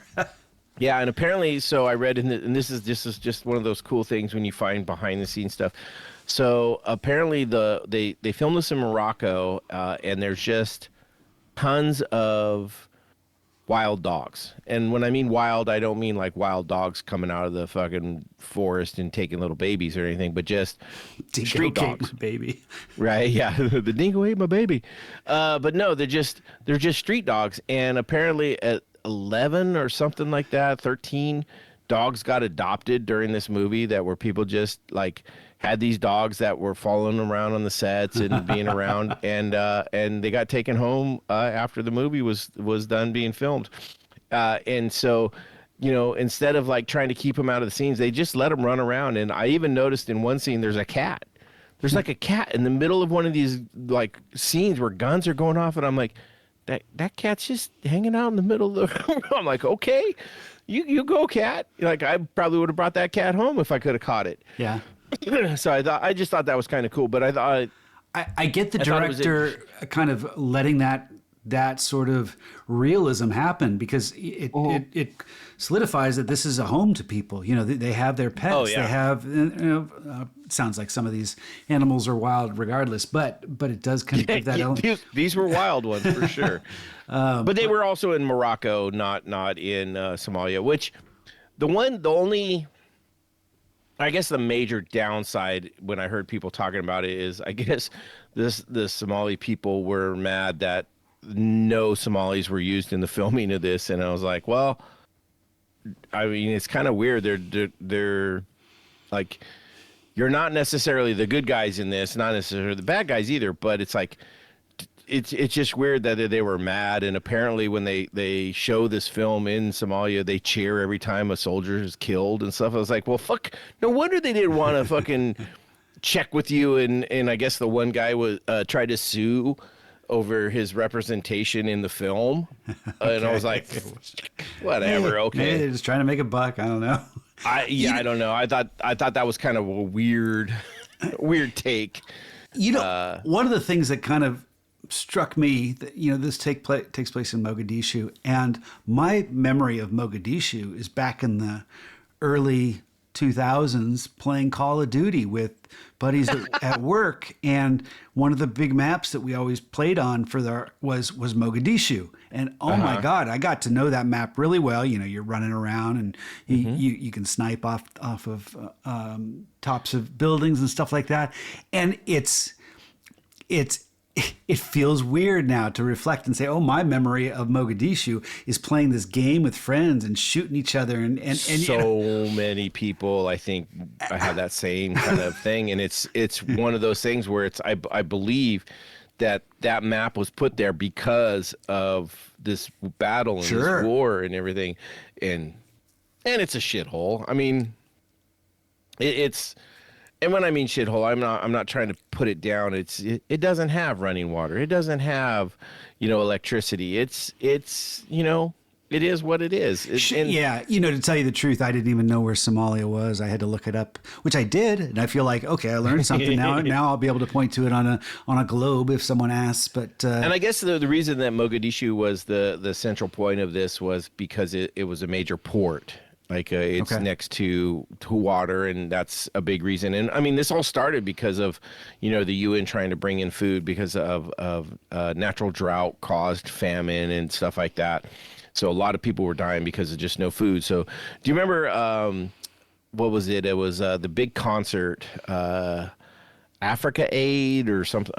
A: Yeah, and apparently, so I read, and this is just one of those cool things when you find behind the scenes stuff. So apparently they filmed this in Morocco, and there's just tons of wild dogs. And when I mean wild, I don't mean like wild dogs coming out of the fucking forest and taking little babies or anything, but just street dogs.
B: Baby.
A: Right, yeah. The dingo ate my baby. But no, they're just street dogs. And apparently at 11 or something like that, 13 dogs got adopted during this movie that were people just like had these dogs that were following around on the sets and being around, and they got taken home after the movie was done being filmed. And so, instead of like trying to keep them out of the scenes, they just let them run around. And I even noticed in one scene there's a cat. There's like a cat in the middle of one of these like scenes where guns are going off, and I'm like, that cat's just hanging out in the middle of the room. I'm like, okay. you go, cat. Like, I probably would have brought that cat home if I could have caught it.
B: Yeah.
A: So I just thought that was kind of cool. But I thought
B: I get the
A: I thought it was
B: director kind of letting that sort of realism happen, because it solidifies that this is a home to people. You know, they have their pets.
A: Oh, yeah.
B: They have, it sounds like some of these animals are wild regardless, but it does kind of give that element.
A: these were wild ones for sure. But they were also in Morocco, not in Somalia. Which I guess the major downside when I heard people talking about it is, I guess the Somali people were mad that no Somalis were used in the filming of this, and I was like, well, I mean, it's kind of weird. They're like, you're not necessarily the good guys in this, not necessarily the bad guys either, but it's like, it's just weird that they were mad. And apparently when they show this film in Somalia, they cheer every time a soldier is killed and stuff. I was like, well, fuck, no wonder they didn't want to fucking check with you. And I guess the one guy was tried to sue over his representation in the film. And I was like, whatever, okay.
B: Maybe they're just trying to make a buck. I don't know.
A: I don't know. I thought that was kind of a weird take.
B: You know, one of the things that kind of struck me that, you know, this takes place in Mogadishu, and my memory of Mogadishu is back in the early 2000s playing Call of Duty with buddies at work, and one of the big maps that we always played on was Mogadishu. And oh my God, I got to know that map really well. You know, you're running around and you can snipe off of tops of buildings and stuff like that. And it feels weird now to reflect and say, oh, my memory of Mogadishu is playing this game with friends and shooting each other. And
A: so many people, I think, I have that same kind of thing. And it's one of those things where I believe that map was put there because of this battle and this war and everything. And it's a shithole. I mean, it's... And when I mean shithole, I'm not trying to put it down. It doesn't have running water. It doesn't have, electricity. It's it is what it is.
B: To tell you the truth, I didn't even know where Somalia was. I had to look it up, which I did, and I feel like, okay, I learned something now. Now I'll be able to point to it on a globe if someone asks. But
A: and I guess the reason that Mogadishu was the central point of this was because it was a major port. Like it's next to water, and that's a big reason. And I mean, this all started because of, the UN trying to bring in food because of natural drought caused famine and stuff like that. So a lot of people were dying because of just no food. So do you remember what was it? It was the big concert, Africa Aid or something.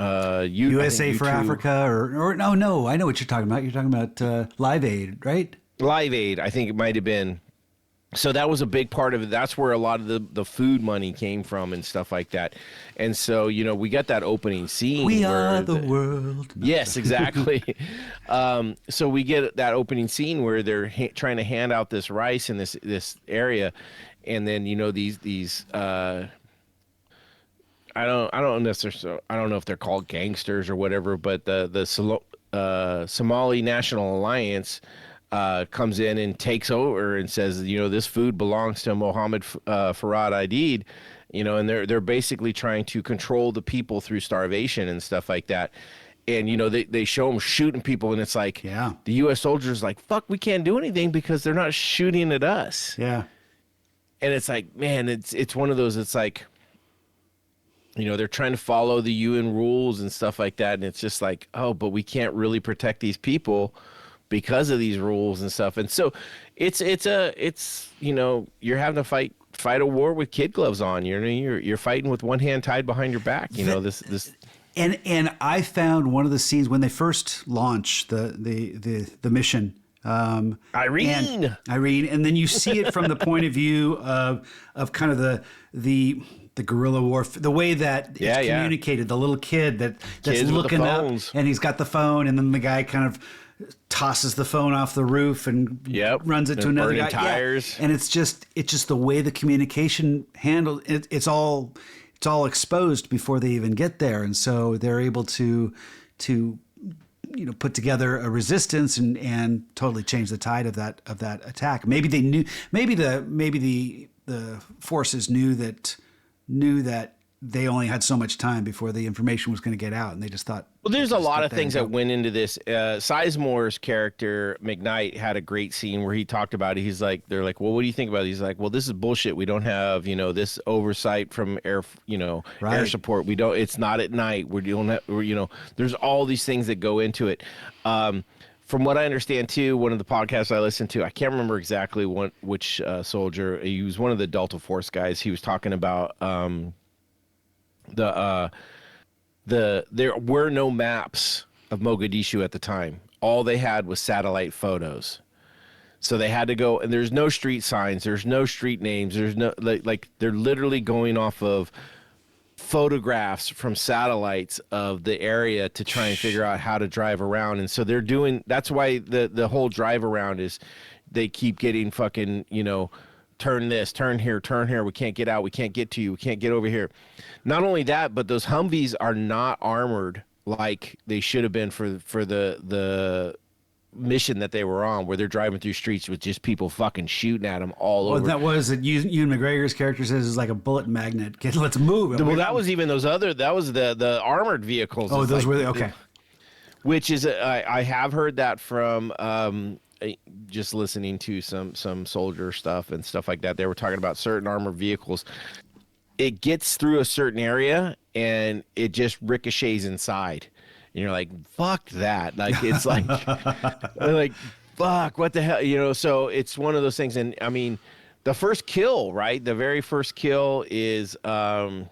B: USA for Africa or no, I know what you're talking about. You're talking about Live Aid, right?
A: Live Aid, I think it might have been. So that was a big part of it. That's where a lot of the food money came from and stuff like that. And so, we got that opening scene.
B: We are the world.
A: Yes, exactly. So we get that opening scene where they're trying to hand out this rice in this area. And then, these I don't know if they're called gangsters or whatever, but the Somali National Alliance comes in and takes over and says, this food belongs to Mohammed Farad Aidid, and they're basically trying to control the people through starvation and stuff like that. And, they show them shooting people, and it's like, the U.S. soldiers like, fuck, we can't do anything because they're not shooting at us.
B: Yeah.
A: And it's like, man, it's one of those, it's like, they're trying to follow the UN rules and stuff like that. And it's just like, oh, but we can't really protect these people because of these rules and stuff. And so it's you're having to fight a war with kid gloves on. You're fighting with one hand tied behind your back. This.
B: And I found one of the scenes when they first launch the mission.
A: Irene,
B: and then you see it from the point of view of kind of the guerrilla warfare, the way that it's communicated. The little kid that's
A: Kids
B: looking up,
A: phones.
B: and he's got the phone, and then the guy kind of tosses the phone off the roof and runs it to another guy.
A: Tires.
B: And it's just the way the communication handled it. It's all exposed before they even get there, and so they're able to put together a resistance and totally change the tide of that attack. Maybe they knew. Maybe the forces knew that they only had so much time before the information was going to get out, and they just thought.
A: Well, there's a lot of things that went into this. Sizemore's character McKnight had a great scene where he talked about it. He's like, they're like, well, what do you think about it? He's like, well, this is bullshit. We don't have this oversight from air support. We don't. It's not at night. There's all these things that go into it. From what I understand too, one of the podcasts I listened to, I can't remember exactly which soldier. He was one of the Delta Force guys. He was talking about there were no maps of Mogadishu at the time. All they had was satellite photos. So they had to go, and there's no street signs, there's no street names, there's no like they're literally going off of photographs from satellites of the area to try and figure out how to drive around. And so that's why the whole drive around is they keep getting fucking, turn this, turn here, we can't get out, we can't get to you, we can't get over here. Not only that, but those Humvees are not armored like they should have been for the mission that they were on, where they're driving through streets with just people fucking shooting at them all over.
B: That was it. Ewan McGregor's character says is like a bullet magnet. Let's move.
A: Well, that was even that was the armored vehicles.
B: Oh, those were okay.
A: Which is I have heard that from just listening to some soldier stuff and stuff like that. They were talking about certain armored vehicles. It gets through a certain area and it just ricochets inside. And you're like, fuck that. Like, it's like, fuck, what the hell? So it's one of those things. And I mean, the first kill, right? The very first kill is, I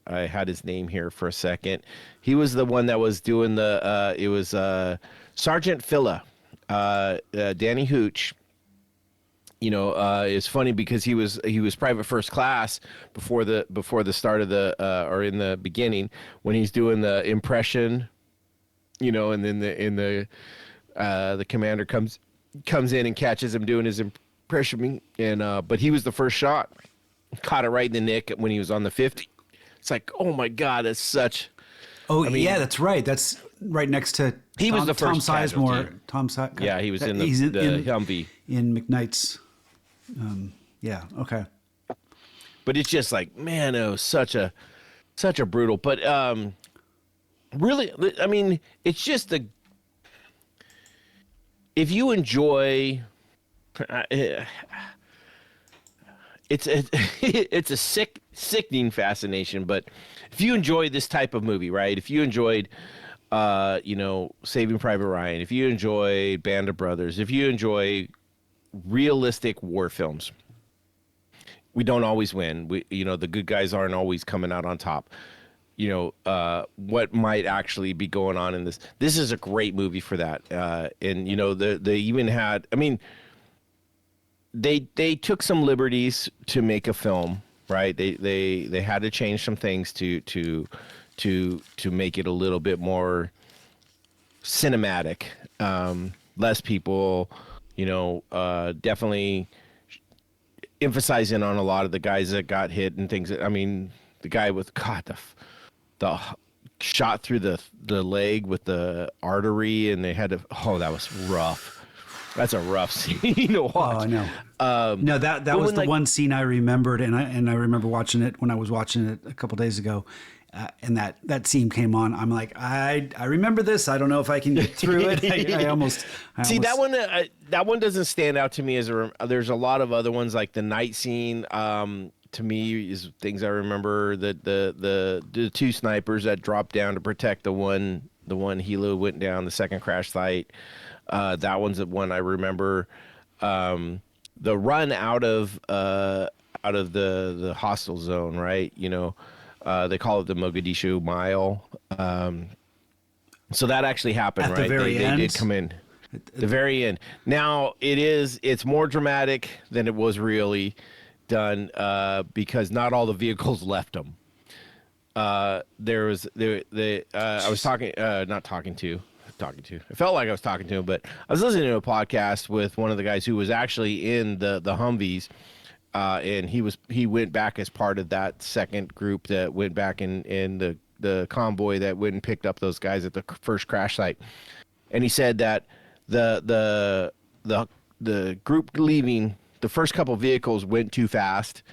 A: had his name here for a second. He was the one that was doing it was Sergeant Phila, Danny Hooch. It's funny because he was private first class before the start of or in the beginning when he's doing the impression, and then the commander comes in and catches him doing his impression, and but he was the first shot, caught it right in the nick when he was on the 50. It's like, oh my God, that's such.
B: Oh, yeah, that's right. That's right next to.
A: He was the first
B: Tom Sizemore.
A: Yeah, he was in the Humvee
B: in McKnight's. Yeah. Okay.
A: But it's just like, man, it was such a brutal. But really, I mean, it's just if you enjoy, it's a sickening fascination. But if you enjoy this type of movie, right? If you enjoyed, Saving Private Ryan, if you enjoy Band of Brothers, if you enjoy realistic war films, we don't always win. The good guys aren't always coming out on top. What might actually be going on in this. This is a great movie for that. And they even had, I mean, they took some liberties to make a film, right? They had to change some things to make it a little bit more cinematic. Less people, definitely emphasizing on a lot of the guys that got hit and things. I mean, the guy with the shot through the leg with the artery, and they had to. Oh, that was rough. That's a rough scene to watch.
B: Oh, I know. No, that was the one scene I remembered, and I remember watching it when I was watching it a couple days ago. And that scene came on. I'm like, I remember this. I don't know if I can get through it. I almost
A: see that one. That one doesn't stand out to me as there's a lot of other ones like the night scene. To me, is things I remember that the two snipers that dropped down to protect the one helo went down, the second crash site. That one's the one I remember. The run out of the hostile zone, right? They call it the Mogadishu Mile. So that actually happened,
B: at
A: right?
B: The very end?
A: They did come in. The very end. Now it's more dramatic than it was really done because not all the vehicles left them. I was talking to. It felt like I was talking to him, but I was listening to a podcast with one of the guys who was actually in the Humvees. And he went back as part of that second group that went back and the convoy that went and picked up those guys at the first crash site, and he said that the group leaving, the first couple vehicles went too fast,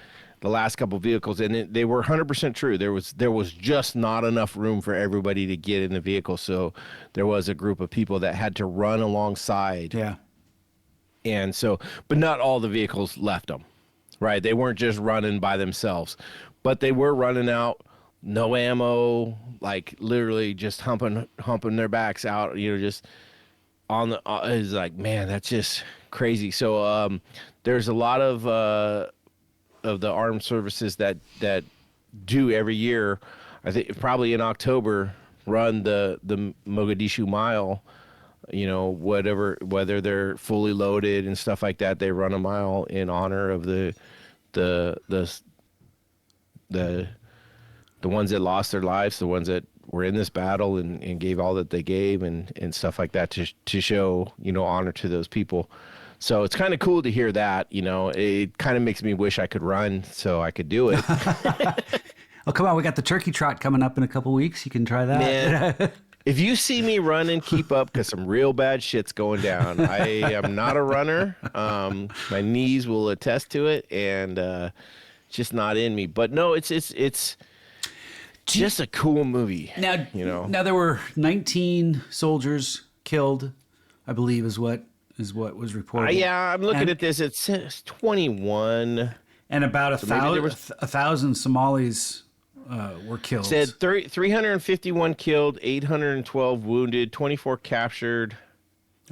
A: the last couple vehicles, and they were 100% true. There was just not enough room for everybody to get in the vehicle, so there was a group of people that had to run alongside.
B: Yeah.
A: And so, but not all the vehicles left them, right? They weren't just running by themselves, but they were running out, no ammo, like literally just humping their backs out, just on the, it's like, man, that's just crazy. So, there's a lot of the armed services that do every year, I think probably in October, run the Mogadishu Mile, whether they're fully loaded and stuff like that, they run a mile in honor of the ones that lost their lives, the ones that were in this battle and gave all that they gave and stuff like that to show, honor to those people. So it's kind of cool to hear that, it kind of makes me wish I could run so I could do it.
B: Oh, come on. We got the turkey trot coming up in a couple weeks. You can try that.
A: Man, if you see me running, keep up, because some real bad shit's going down. I am not a runner. My knees will attest to it, and just not in me. But no, it's just a cool movie.
B: Now there were 19 soldiers killed, I believe, is what was reported.
A: Yeah, I'm looking at this. It says 21.
B: And about 1,000 Somalis were killed.
A: Said 351 killed, 812 wounded, 24 captured.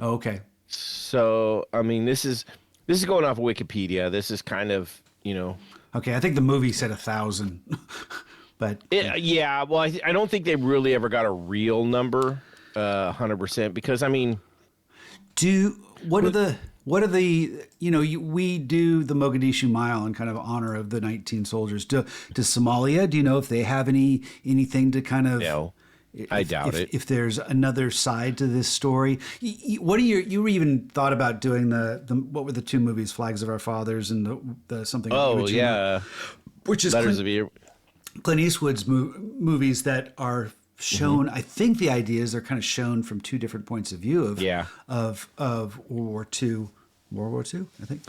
B: Oh, okay.
A: So, I mean, this is going off of Wikipedia. This is kind of,
B: Okay, I think the movie said 1,000. But
A: yeah, well, I don't think they really ever got a real number, 100%, because I mean,
B: what are the we do the Mogadishu Mile in kind of honor of the 19 soldiers. Does Somalia, do you know if they have anything to kind of?
A: No, I doubt it.
B: If there's another side to this story, what are you even thought about doing the what were the two movies, Flags of Our Fathers and the something?
A: Oh yeah,
B: which is
A: Letters of Ear.
B: Clint Eastwood's movies that are shown. I think the idea is they're kind of shown from two different points of view of World War II, I think.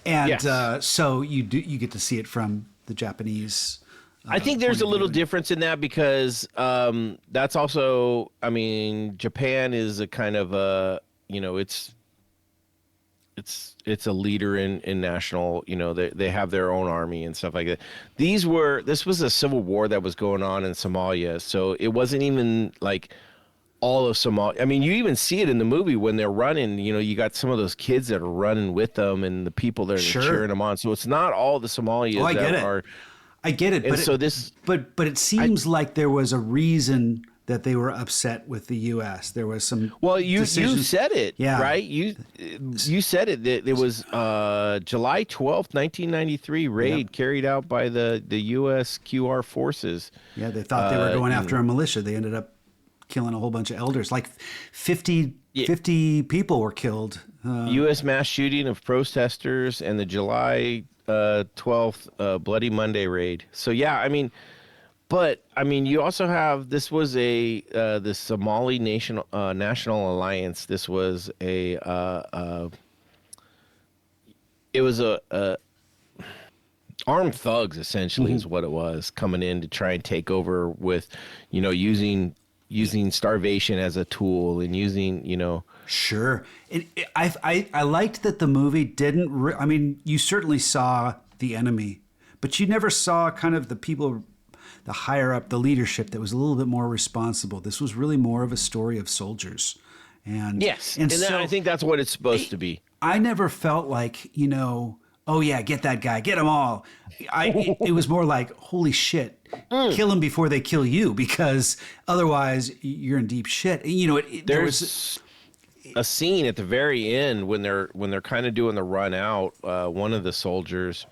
A: Yes.
B: So you get to see it from the Japanese.
A: I think there's a little difference in that because that's also, I mean, Japan is a kind of a, it's a leader in national, they have their own army and stuff like that. This was a civil war that was going on in Somalia, so it wasn't even like all of Somalia. I mean, you even see it in the movie when they're running, you got some of those kids that are running with them and the people that are cheering them on. So it's not all the Somalis
B: I get it. But it seems like there was a reason that they were upset with the U.S. There was some.
A: Well, you said it, right? You said it. It was July 12th, 1993 raid carried out by the U.S. QR forces.
B: Yeah, they thought they were going after a militia. They ended up killing a whole bunch of elders. Like 50 people were killed.
A: U.S. mass shooting of protesters and the July 12th Bloody Monday raid. So yeah, I mean. But I mean, you also have the Somali National Alliance. This was it was a armed thugs essentially is what it was, coming in to try and take over with, using starvation as a tool and using
B: Sure. I liked that the movie didn't. I mean, you certainly saw the enemy, but you never saw kind of the people. The higher up, the leadership that was a little bit more responsible. This was really more of a story of soldiers. And
A: yes, and so I think that's what it's supposed to be.
B: I never felt like, oh yeah, get that guy, get them all. It was more like, holy shit, kill them before they kill you, because otherwise you're in deep shit. There was
A: a scene at the very end when they're kind of doing the run out. One of the soldiers,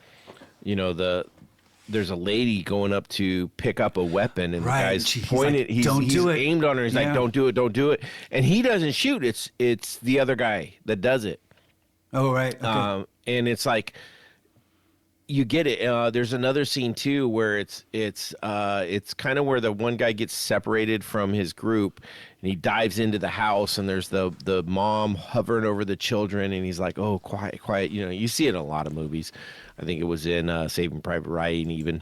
A: there's a lady going up to pick up a weapon, and the guy's pointed. He's aimed on her. He's like, "Don't do it! Don't do it!" And he doesn't shoot. It's the other guy that does it.
B: Oh right. Okay.
A: And it's like, you get it. There's another scene too where it's kind of where the one guy gets separated from his group, and he dives into the house, and there's the mom hovering over the children, and he's like, "Oh, quiet, quiet." You know, you see it in a lot of movies. I think it was in Saving Private Ryan even.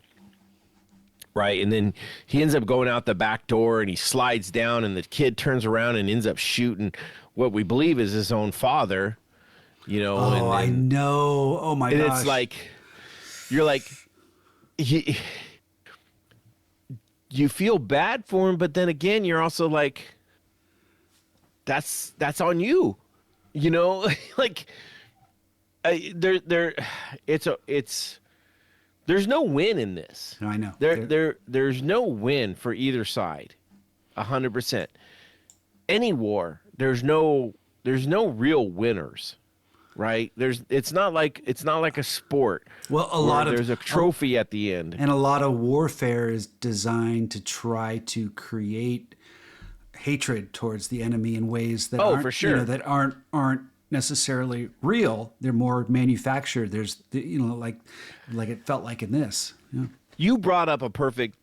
A: Right, and then he ends up going out the back door, and he slides down, and the kid turns around and ends up shooting what we believe is his own father. You know,
B: Oh, I know. Oh my
A: and
B: gosh.
A: it's like, you're like, you feel bad for him, but then again, you're also like, that's on you, you know, like, there's no win in this.
B: No, I know.
A: There's no win for either side, 100%. Any war, there's no real winners. Right? It's not like a sport.
B: Well,
A: there's a trophy at the end.
B: And a lot of warfare is designed to try to create hatred towards the enemy in ways that aren't,
A: for sure.
B: you know, that aren't necessarily real. They're more manufactured. There's, you know, like it felt like in this. Yeah.
A: You brought up a perfect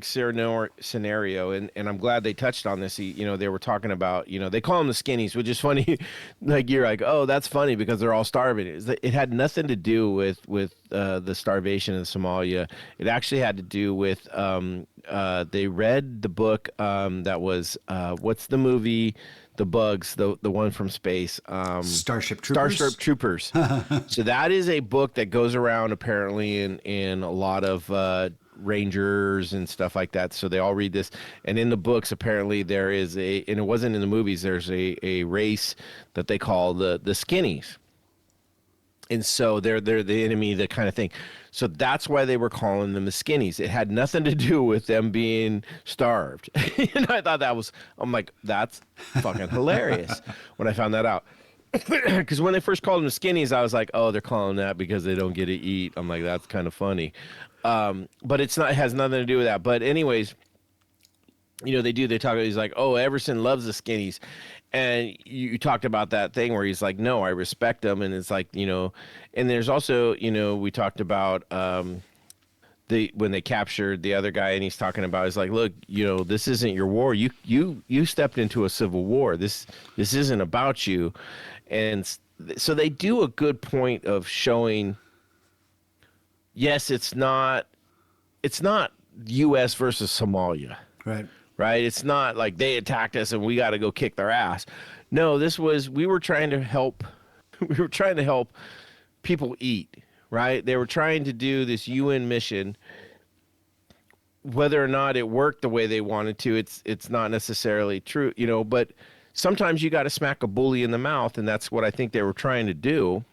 A: scenario, and I'm glad they touched on this. You know, they were talking about, you know, they call them the skinnies, which is funny. Like, you're like, oh, that's funny because they're all starving. It had nothing to do with the starvation in Somalia. It actually had to do with they read the book that was what's the movie? The Bugs, the one from space.
B: Starship Troopers.
A: Starship Troopers. So that is a book that goes around apparently in a lot of Rangers and stuff like that. So they all read this. And in the books, apparently there is and it wasn't in the movies, there's a race that they call the skinnies. And so they're the enemy, the kind of thing. So that's why they were calling them the skinnies. It had nothing to do with them being starved. And I thought I'm like, that's fucking hilarious when I found that out. Because when they first called them the skinnies, I was like, oh, they're calling that because they don't get to eat. I'm like, that's kind of funny. But it has nothing to do with that. But anyways, you know, they talk, he's like, oh, Everson loves the skinnies. And you talked about that thing where he's like, no, I respect them. And it's like, you know, and there's also, you know, we talked about when they captured the other guy, and he's talking about, he's like, look, you know, this isn't your war. You stepped into a civil war. This isn't about you. And so they do a good point of showing, yes, it's not U.S. versus Somalia.
B: Right.
A: Right? It's not like they attacked us and we got to go kick their ass. No, we were trying to help people eat, right? They were trying to do this UN mission. Whether or not it worked the way they wanted to, it's not necessarily true, you know, but sometimes you got to smack a bully in the mouth, and that's what I think they were trying to do.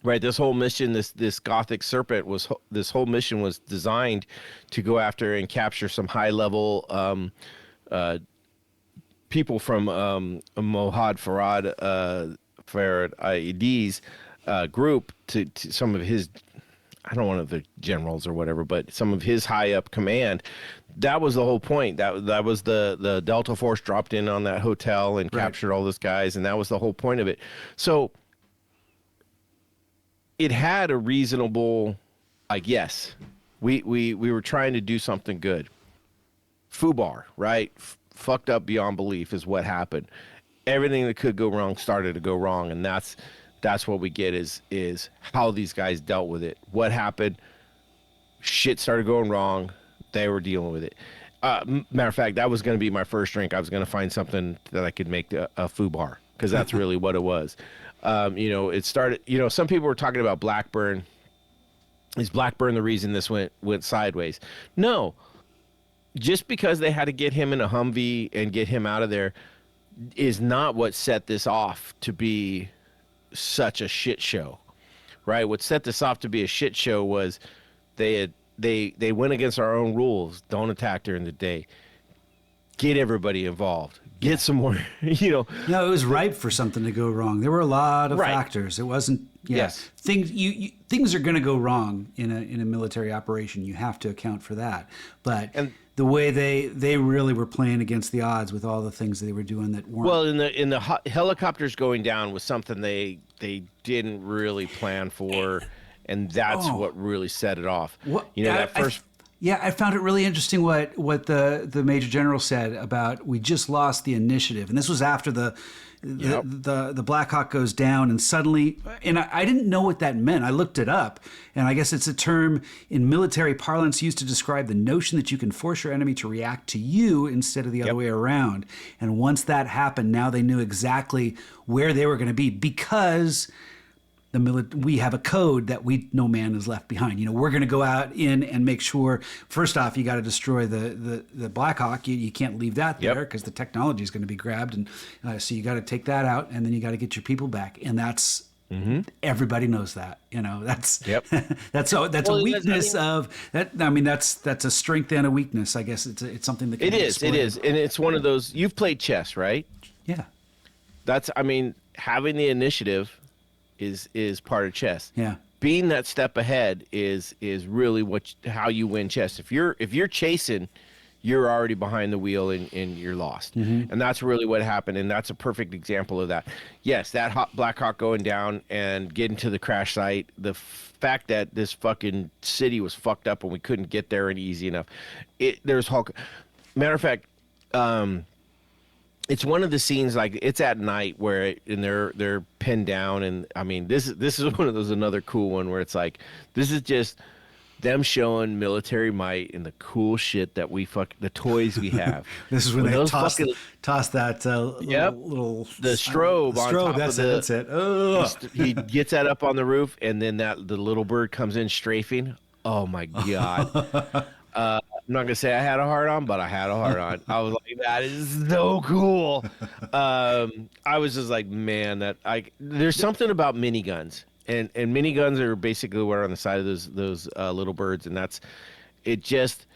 A: Right, this whole mission, this Gothic Serpent this whole mission was designed to go after and capture some high level people from Mohad Farad IED's group to some of his, I don't want the generals or whatever, but some of his high up command. That was the whole point. That was the Delta Force dropped in on that hotel and captured all those guys, and that was the whole point of it. So it had a reasonable, like, yes, we were trying to do something good. FUBAR, right? Fucked up beyond belief is what happened. Everything that could go wrong started to go wrong, and that's what we get is how these guys dealt with it. What happened? Shit started going wrong. They were dealing with it. Matter of fact, that was going to be my first drink. I was going to find something that I could make a FUBAR, because that's really what it was. You know, it started, you know, some people were talking about Blackburn. Is Blackburn the reason this went sideways? No. Just because they had to get him in a Humvee and get him out of there is not what set this off to be such a shit show, right? What set this off to be a shit show was they went against our own rules. Don't attack during the day. Get everybody involved. Get some more, you know.
B: No, it was ripe for something to go wrong. There were a lot of factors. It wasn't,
A: Yes.
B: Things are going to go wrong in a military operation. You have to account for that. But the way they really were playing against the odds with all the things they were doing that weren't.
A: Well, in the helicopters going down was something they didn't really plan for, and that's
B: Oh.
A: what really set it off.
B: What,
A: You know, that first.
B: yeah, I found it really interesting what the Major General said about we just lost the initiative, and this was after the Black Hawk goes down, and suddenly, and I didn't know what that meant. I looked it up, and I guess it's a term in military parlance used to describe the notion that you can force your enemy to react to you instead of the other way around. And once that happened, now they knew exactly where they were going to be because we have a code that no man is left behind. You know, we're going to go out in and make sure. First off, you got to destroy the Black Hawk. You can't leave that there because the technology is going to be grabbed, and so you got to take that out, and then you got to get your people back, and that's. Everybody knows that. You know, that's that's a weakness of that. I mean, that's a strength and a weakness. I guess it's something that can be explored.
A: It is, and it's one of those. You've played chess, right?
B: Yeah.
A: That's. I mean, having the initiative is part of chess.
B: Yeah.
A: Being that step ahead is really how you win chess. If you're chasing, you're already behind the wheel and you're lost. And that's really what happened, and that's a perfect example of that. Yes, that Black Hawk going down and getting to the crash site, the fact that this fucking city was fucked up and we couldn't get there and easy enough. There's Hulk. Matter of fact, it's one of the scenes, like, it's at night where they're pinned down, and I mean, this is one of those, another cool one where it's like, this is just them showing military might and the cool shit that the toys we have.
B: This is when they toss that little
A: the strobe on top
B: that's
A: of
B: that's it. Oh.
A: He gets that up on the roof, and then the little bird comes in strafing. Oh my God. I'm not gonna say I had a hard on, but I had a hard on. I was like, that is so cool. I was just like, man, there's something about miniguns, and miniguns are basically what are on the side of those little birds, and that's it. Just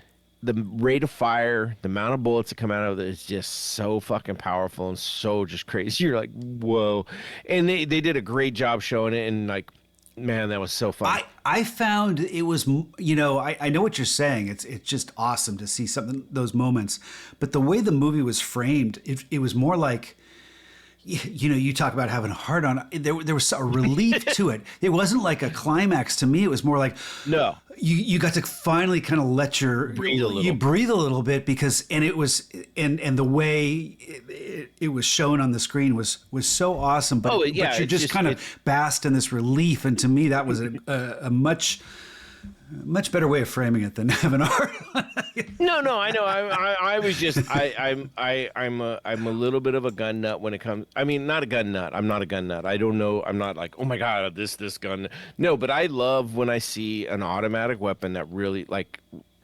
A: the rate of fire, the amount of bullets that come out of it is just so fucking powerful and so just crazy. You're like, whoa, and they did a great job showing it, and like, man, that was so fun.
B: I found it was, you know, I know what you're saying. It's just awesome to see those moments. But the way the movie was framed, it was more like, you know, you talk about having a hard on. There was a relief to it. It wasn't like a climax to me. It was more like,
A: no,
B: you got to finally kind of let breathe a little bit, because it was and the way it was shown on the screen was so awesome. But but you just kind of basked in this relief, and to me that was a much better way of framing it than having a hard on.
A: No, I know. I was just I'm a little bit of a gun nut when it comes. I mean, not a gun nut. I'm not a gun nut. I don't know. I'm not like, oh my God, this gun. No, but I love when I see an automatic weapon that really, like,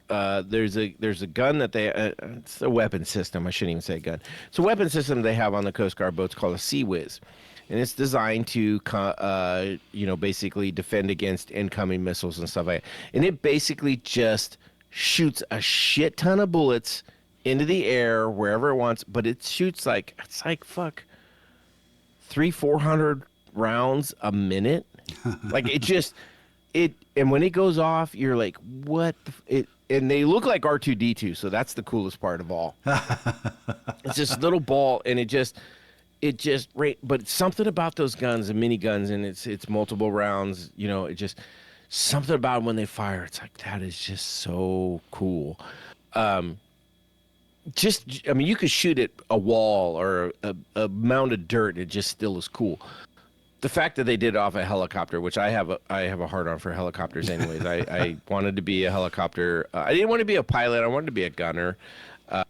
A: there's a gun that it's a weapon system. I shouldn't even say gun. It's a weapon system they have on the Coast Guard boats called a Seeez. And it's designed to, basically defend against incoming missiles and stuff like that. And it basically just shoots a shit ton of bullets into the air wherever it wants, but it shoots like 300-400 rounds a minute. Like and when it goes off, you're like, what? And they look like R2-D2, so that's the coolest part of all. It's this little ball, and but it's something about those guns and miniguns, and it's multiple rounds, you know, it just something about when they fire, it's like, that is just so cool. You could shoot at a wall or a mound of dirt, it just still is cool. The fact that they did it off a helicopter, which I have a hard on for helicopters anyways. I wanted to be a helicopter. I didn't want to be a pilot. I wanted to be a gunner. I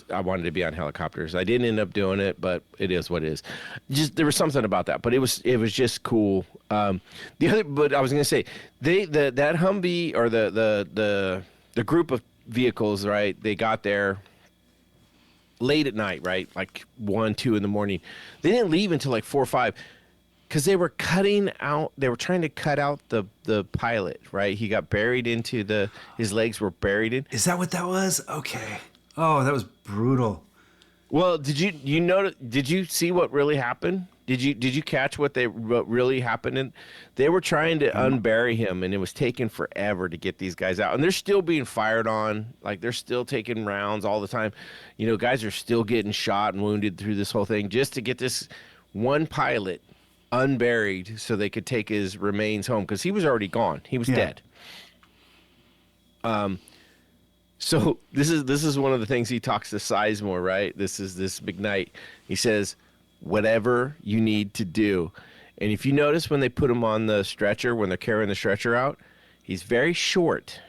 A: wanted to be on helicopters. I didn't end up doing it, but it is what it is. Just there was something about that, but it was just cool. But I was gonna say that Humvee or the group of vehicles, right? They got there late at night, right? Like 1, 2 in the morning. They didn't leave until like 4 or 5. Because they were trying to cut out the pilot, right? He got buried into his legs were buried in.
B: Is that what that was? Okay. Oh, that was brutal.
A: Well, did you see what really happened? Did you catch what really happened? And they were trying to unbury him, and it was taking forever to get these guys out. And they're still being fired on. Like, they're still taking rounds all the time. You know, guys are still getting shot and wounded through this whole thing just to get this one pilot unburied so they could take his remains home because he was already gone. He was dead. So this is one of the things he talks to Sizemore, right? This is this big night. He says, whatever you need to do. And if you notice when they put him on the stretcher, when they're carrying the stretcher out, he's very short.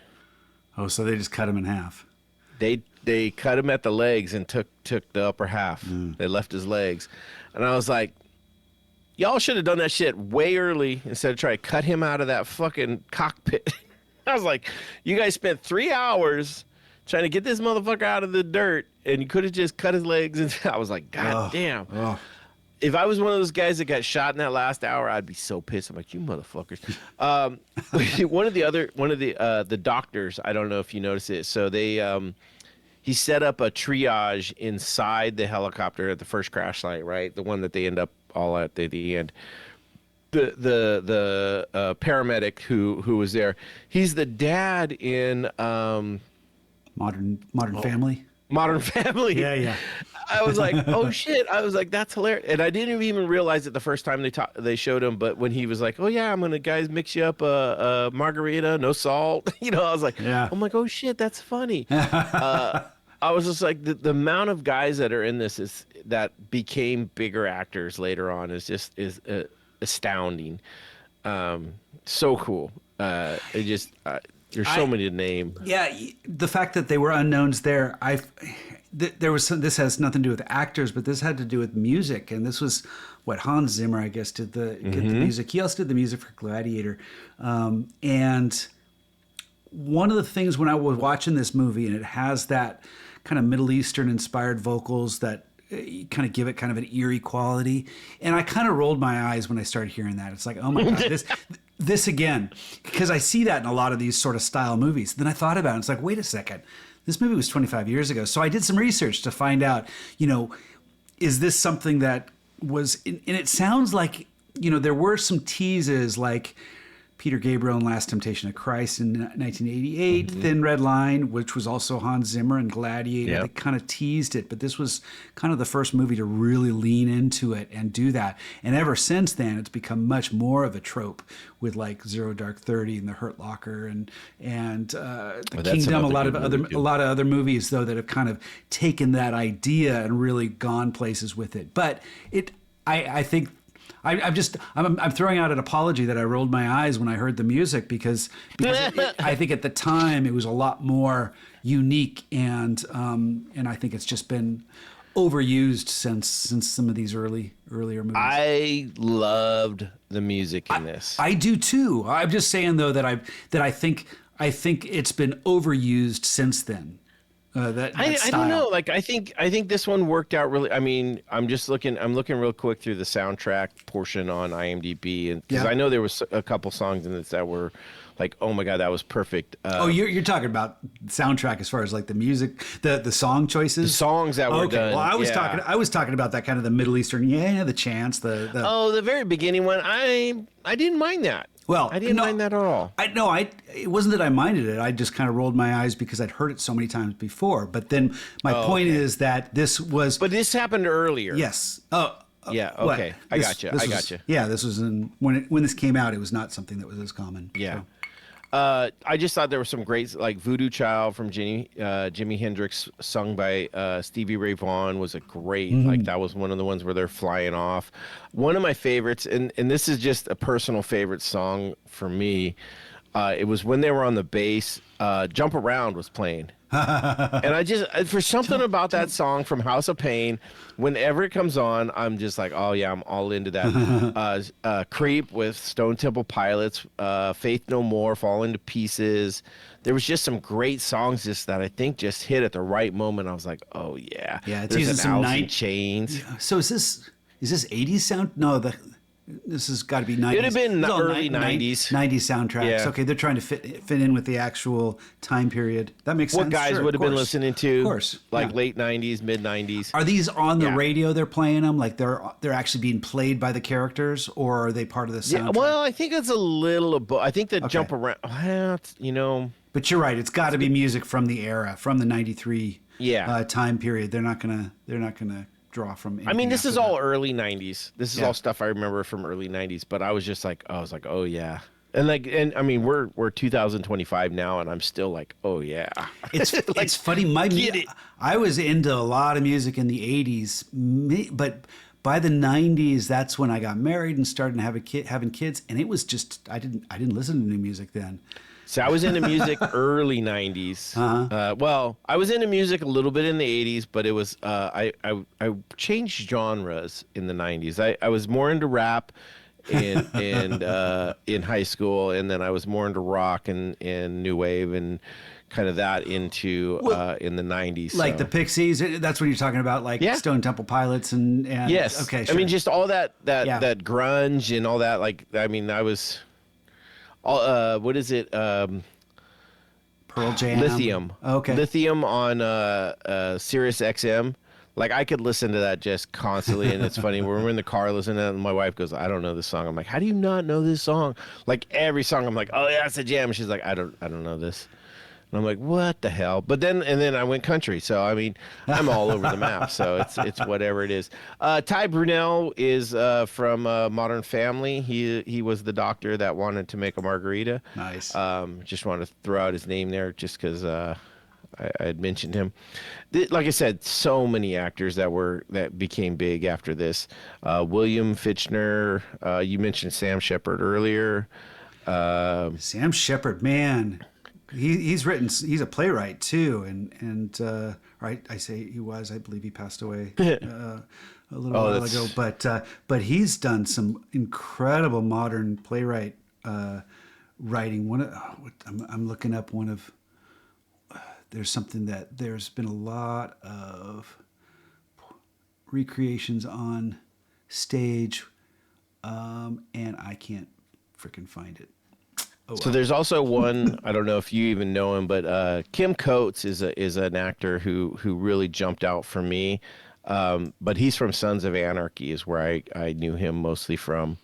B: Oh, so they just cut him in half.
A: They cut him at the legs and took the upper half. They left his legs. And I was like, y'all should have done that shit way early instead of trying to cut him out of that fucking cockpit. I was like, you guys spent 3 hours trying to get this motherfucker out of the dirt, and you could have just cut his legs. And I was like, God damn. If I was one of those guys that got shot in that last hour, I'd be so pissed. I'm like, you motherfuckers. One of the doctors, I don't know if you noticed it. So he set up a triage inside the helicopter at the first crash site, right? The one that they end up all at the end. The paramedic who was there, he's the dad in
B: Modern Family.
A: Modern Family.
B: Yeah.
A: I was like, oh shit. I was like, that's hilarious. And I didn't even realize it the first time they showed him, but when he was like, oh yeah, I'm gonna guys mix you up a margarita, no salt. I was like, I'm like, oh shit, that's funny. I was just like, the amount of guys that are in this that became bigger actors later on is astounding. So cool. There's so many to name.
B: Yeah, the fact that they were unknowns there, there was this has nothing to do with actors, but this had to do with music, and this was what Hans Zimmer, I guess, did get the music. He also did the music for Gladiator, and one of the things when I was watching this movie, and it has that kind of Middle Eastern inspired vocals that kind of give it kind of an eerie quality, and I kind of rolled my eyes when I started hearing that. It's like, oh my god, this again, because I see that in a lot of these sort of style movies. Then I thought about it. It's like, wait a second, this movie was 25 years ago. So I did some research to find out, is this something that was, and it sounds like, there were some teases like Peter Gabriel and Last Temptation of Christ in 1988, Thin Red Line, which was also Hans Zimmer, and Gladiator. Yep. They kind of teased it, but this was kind of the first movie to really lean into it and do that. And ever since then, it's become much more of a trope with like Zero Dark 30 and The Hurt Locker and The Kingdom. A lot of other movies though that have kind of taken that idea and really gone places with it. But I think. I'm throwing out an apology that I rolled my eyes when I heard the music because I think at the time it was a lot more unique and I think it's just been overused since some of these earlier movies.
A: I loved the music in this.
B: I do too. I'm just saying though that I think it's been overused since then. I
A: don't know. Like I think this one worked out really. I mean, I'm looking real quick through the soundtrack portion on IMDb, and because I know there was a couple songs in this that were like, oh my god, that was perfect.
B: You're talking about soundtrack as far as like the music, the song choices,
A: the songs that were done.
B: Well, I was talking about that kind of the Middle Eastern, the chants,
A: the very beginning one. I didn't mind that.
B: Well,
A: I didn't mind that at all.
B: It wasn't that I minded it. I just kind of rolled my eyes because I'd heard it so many times before. But then my point is that this was.
A: But this happened earlier.
B: Yes.
A: Yeah. Okay. I got you.
B: Yeah. This was when this came out. It was not something that was as common.
A: Yeah.
B: So.
A: I just thought there were some great, like Voodoo Child from Jimi Hendrix, sung by Stevie Ray Vaughan, was a great, like that was one of the ones where they're flying off. One of my favorites, and this is just a personal favorite song for me, it was when they were on the base, Jump Around was playing. And I just, for something about that song from House of Pain, whenever it comes on, I'm just like, oh yeah, I'm all into that. Creep with Stone Temple Pilots, Faith No More, Falling to Pieces. There was just some great songs that I think just hit at the right moment. I was like, oh yeah.
B: Yeah, it's using some
A: Chains.
B: Yeah. So is this 80s sound? No, this has got to be 90s.
A: It would have been early 90s.
B: 90s soundtracks. Yeah. Okay, they're trying to fit in with the actual time period. That makes sense.
A: What guys would have been listening to?
B: Of course.
A: Like late 90s, mid 90s.
B: Are these on the radio they're playing them? Like they're actually being played by the characters, or are they part of the soundtrack?
A: Yeah, well, I think it's a little of both. I think the Jump Around,
B: But you're right. It's got to be music from the era, from the 93 time period. They're not gonna draw from.
A: I mean, this
B: anything
A: is
B: after
A: all
B: that.
A: early '90s. This is all stuff I remember from early '90s. But I was just like, oh yeah, and I mean, we're 2025 now, and I'm still like, oh yeah.
B: It's funny. I was into a lot of music in the '80s, but by the '90s, that's when I got married and started having kids, and it was just I didn't listen to new music then.
A: So I was into music early '90s. Well, I was into music a little bit in the '80s, but it was I changed genres in the '90s. I was more into rap in high school, and then I was more into rock and new wave and kind of that into in the '90s.
B: Like the Pixies, that's what you're talking about, like Stone Temple Pilots and
A: yes,
B: okay, sure.
A: I mean just all that grunge and all that. Like I mean, I was. What is it?
B: Pearl Jam.
A: Lithium.
B: Okay.
A: Lithium on Sirius XM. Like I could listen to that just constantly, and it's funny. When we're in the car listening to it, and my wife goes, "I don't know this song." I'm like, "How do you not know this song?" Like every song, I'm like, "Oh yeah, it's a jam." And she's like, "I don't know this." And I'm like, "What the hell?" But then I went country. So I mean, I'm all over the map. So it's whatever it is. Ty Brunel is from Modern Family. He was the doctor that wanted to make a margarita.
B: Nice.
A: Just wanted to throw out his name there, just because I had mentioned him. Like I said, so many actors that became big after this. William Fichtner. You mentioned Sam Shepard earlier.
B: Sam Shepard, man. He's a playwright too, and right, I say he was. I believe he passed away a little while ago. But he's done some incredible modern playwright writing. I'm looking up one of. There's been a lot of recreations on stage, and I can't freaking find it. Oh,
A: so there's also one, I don't know if you even know him, but Kim Coates is an actor who really jumped out for me. But he's from Sons of Anarchy is where I knew him mostly from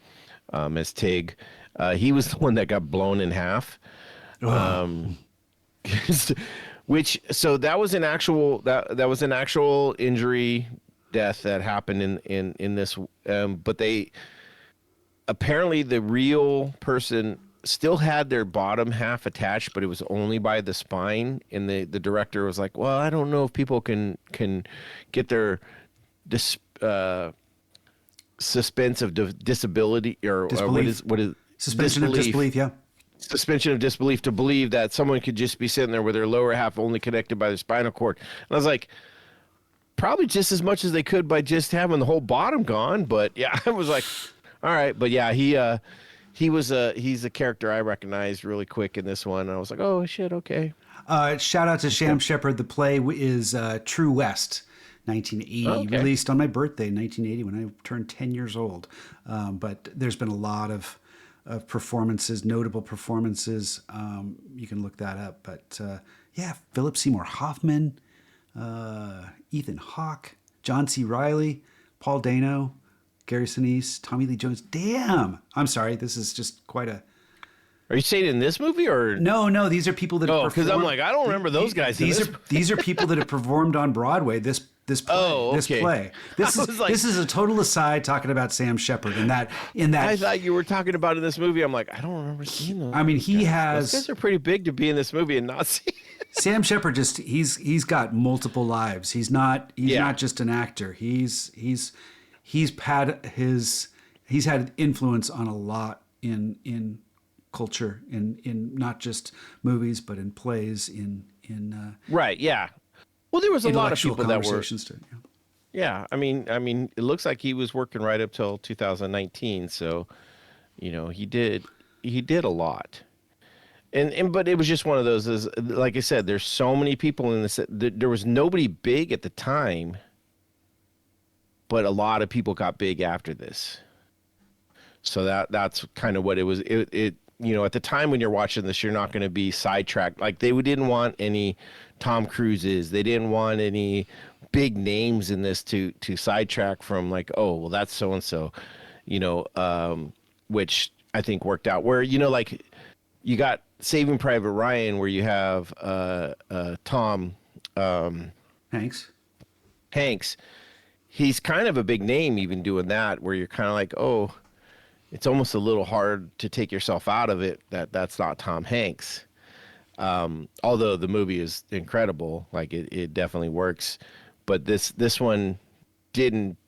A: as Tig. He was the one that got blown in half. So that was an actual injury death that happened in this. But apparently the real person still had their bottom half attached, but it was only by the spine. And the director was like, "Well, I don't know if people can get their suspense of disability or what is
B: suspension of disbelief? Yeah,
A: suspension of disbelief to believe that someone could just be sitting there with their lower half only connected by their spinal cord." And I was like, probably just as much as they could by just having the whole bottom gone. But yeah, I was like, all right. But yeah, he's a character I recognized really quick in this one. I was like, oh shit, okay.
B: Shout out to Sam Shepard. The play is True West, 1980,
A: okay.
B: Released on my birthday, 1980, when I turned 10 years old. But there's been a lot of performances, notable performances. You can look that up. But yeah, Philip Seymour Hoffman, Ethan Hawke, John C. Reilly, Paul Dano, Gary Sinise, Tommy Lee Jones. Damn. I'm sorry. This is just quite a...
A: Are you saying in this movie or...
B: No. These are people that have performed...
A: because I'm like, I don't remember those guys.
B: These are people that have performed on Broadway. This play.
A: Oh, okay.
B: This play. This is a total aside talking about Sam Shepard in that.
A: I thought you were talking about in this movie. I'm like, I don't remember seeing those.
B: I mean, those
A: guys are pretty big to be in this movie and not see.
B: Sam Shepard he's got multiple lives. He's not just an actor. He's had influence on a lot in culture, in not just movies but in plays, in
A: right, yeah. Well, there was a lot of people that were. Yeah, I mean, it looks like he was working right up till 2019. So, he did a lot. But it was just one of those. Like I said, there's so many people in this. There was nobody big at the time, but a lot of people got big after this. So that's kind of what it was. It at the time when you're watching this, you're not going to be sidetracked. Like they didn't want any Tom Cruises. They didn't want any big names in this to sidetrack from like, oh, well, that's so and so, which I think worked out. Where like you got Saving Private Ryan, where you have Tom
B: Hanks.
A: he's kind of a big name even doing that, where you're kind of like, oh, it's almost a little hard to take yourself out of it that's not Tom Hanks. Although the movie is incredible, like it definitely works, but this one didn't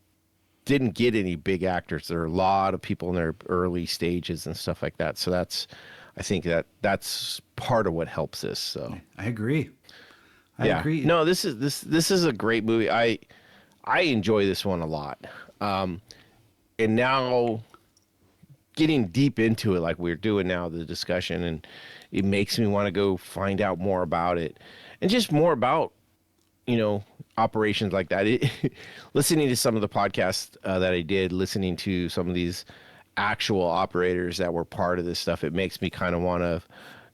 A: get any big actors. There are a lot of people in their early stages and stuff like that. So I think that's part of what helps this. So
B: I agree. I
A: yeah.
B: agree.
A: No, this is a great movie. I enjoy this one a lot. And now getting deep into it, like we're doing now, the discussion, and it makes me want to go find out more about it, and just more about, operations like that. Listening to some of the podcasts that I did, listening to some of these actual operators that were part of this stuff, it makes me kind of want to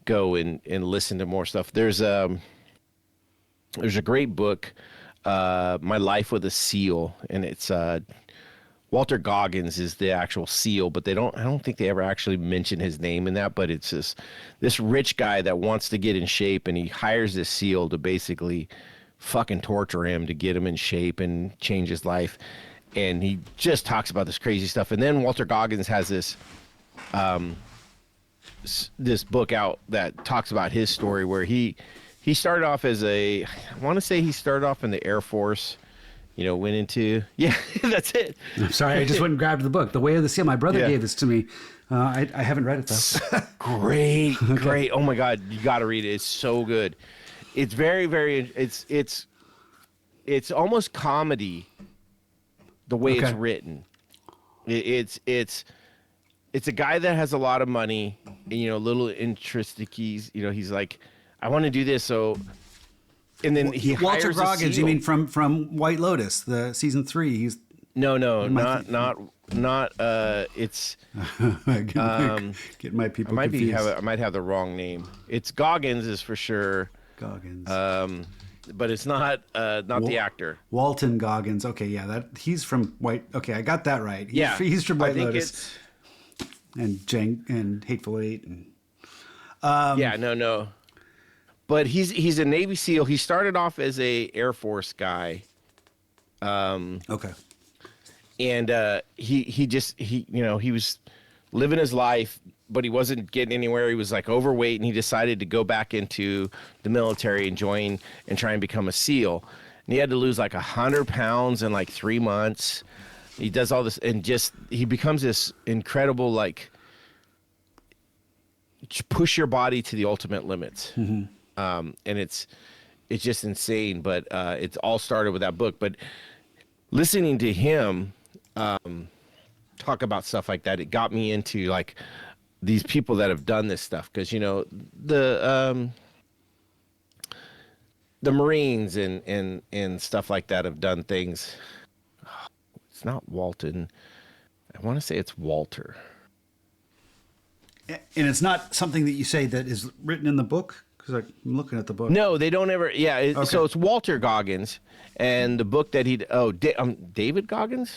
A: go and listen to more stuff. There's a great book, My Life with a SEAL, and it's Walter Goggins is the actual SEAL, but I don't think they ever actually mention his name in that, but it's this rich guy that wants to get in shape, and he hires this SEAL to basically fucking torture him to get him in shape and change his life. And he just talks about this crazy stuff. And then Walter Goggins has this book out that talks about his story, where he started off as I want to say he started off in the Air Force, went into, yeah, that's it.
B: I'm sorry, I just went and grabbed the book, The Way of the Seal. My brother gave this to me. I haven't read it, though.
A: Great. Oh, my God. You got to read it. It's so good. It's very, very, it's almost comedy the way it's written. It's a guy that has a lot of money and, little interested keys. He's like, I want to do this. So, and then he
B: Walter
A: hires
B: Goggins, you mean from White Lotus, the season 3. He's
A: not it's
B: getting my people confused.
A: I might have the wrong name. It's Goggins is for sure.
B: Goggins.
A: But it's not the actor.
B: Walton Goggins. Okay, yeah, he's from White. Okay, I got that right. He's from
A: I
B: White
A: think
B: Lotus. And Hateful Eight and
A: no. But he's a Navy SEAL. He started off as a Air Force guy.
B: Okay.
A: And he was living his life, but he wasn't getting anywhere. He was like overweight, and he decided to go back into the military and join and try and become a SEAL. And he had to lose like 100 pounds in like 3 months. He does all this, and he becomes this incredible, like, push your body to the ultimate limits. Mm-hmm. And it's just insane. But it's all started with that book. But listening to him talk about stuff like that, it got me into like these people that have done this stuff, because the Marines and stuff like that have done things. It's not Walton. I want to say it's Walter.
B: And it's not something that you say that is written in the book, because I'm looking at the book.
A: No, they don't ever. Yeah, okay. So it's Walter Goggins, and the book that David Goggins.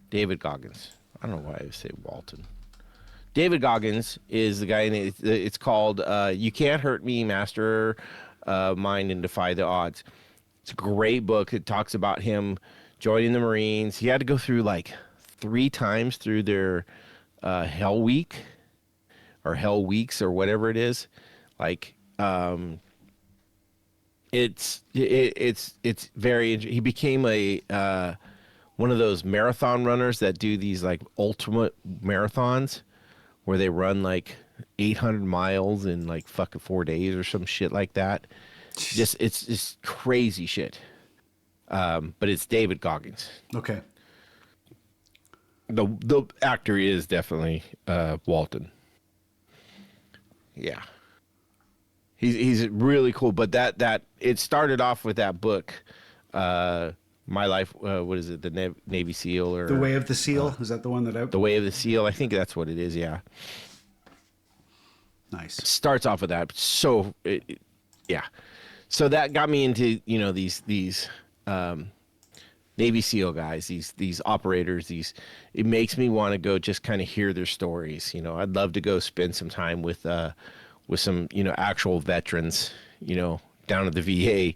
A: David Goggins. I don't know why I say Walton. David Goggins is the guy, and it's called "You Can't Hurt Me, Master Mind and Defy the Odds." It's a great book. It talks about him joining the Marines. He had to go through like 3 times through their Hell Week or Hell Weeks or whatever it is. Like, it's very. He became a one of those marathon runners that do these like ultimate marathons, where they run like 800 miles in like fucking 4 days or some shit like that. It's just crazy shit. But it's David Goggins.
B: Okay.
A: The actor is definitely Walton. Yeah. He's really cool, but that it started off with that book, My Life. What is it? The Navy SEAL or
B: The Way of the Seal? Is that the one that
A: The Way of the Seal? I think that's what it is. Yeah.
B: Nice.
A: It starts off with that. So yeah. So that got me into these Navy SEAL guys, these operators. It makes me want to go just kind of hear their stories. I'd love to go spend some time with some actual veterans, down at the VA,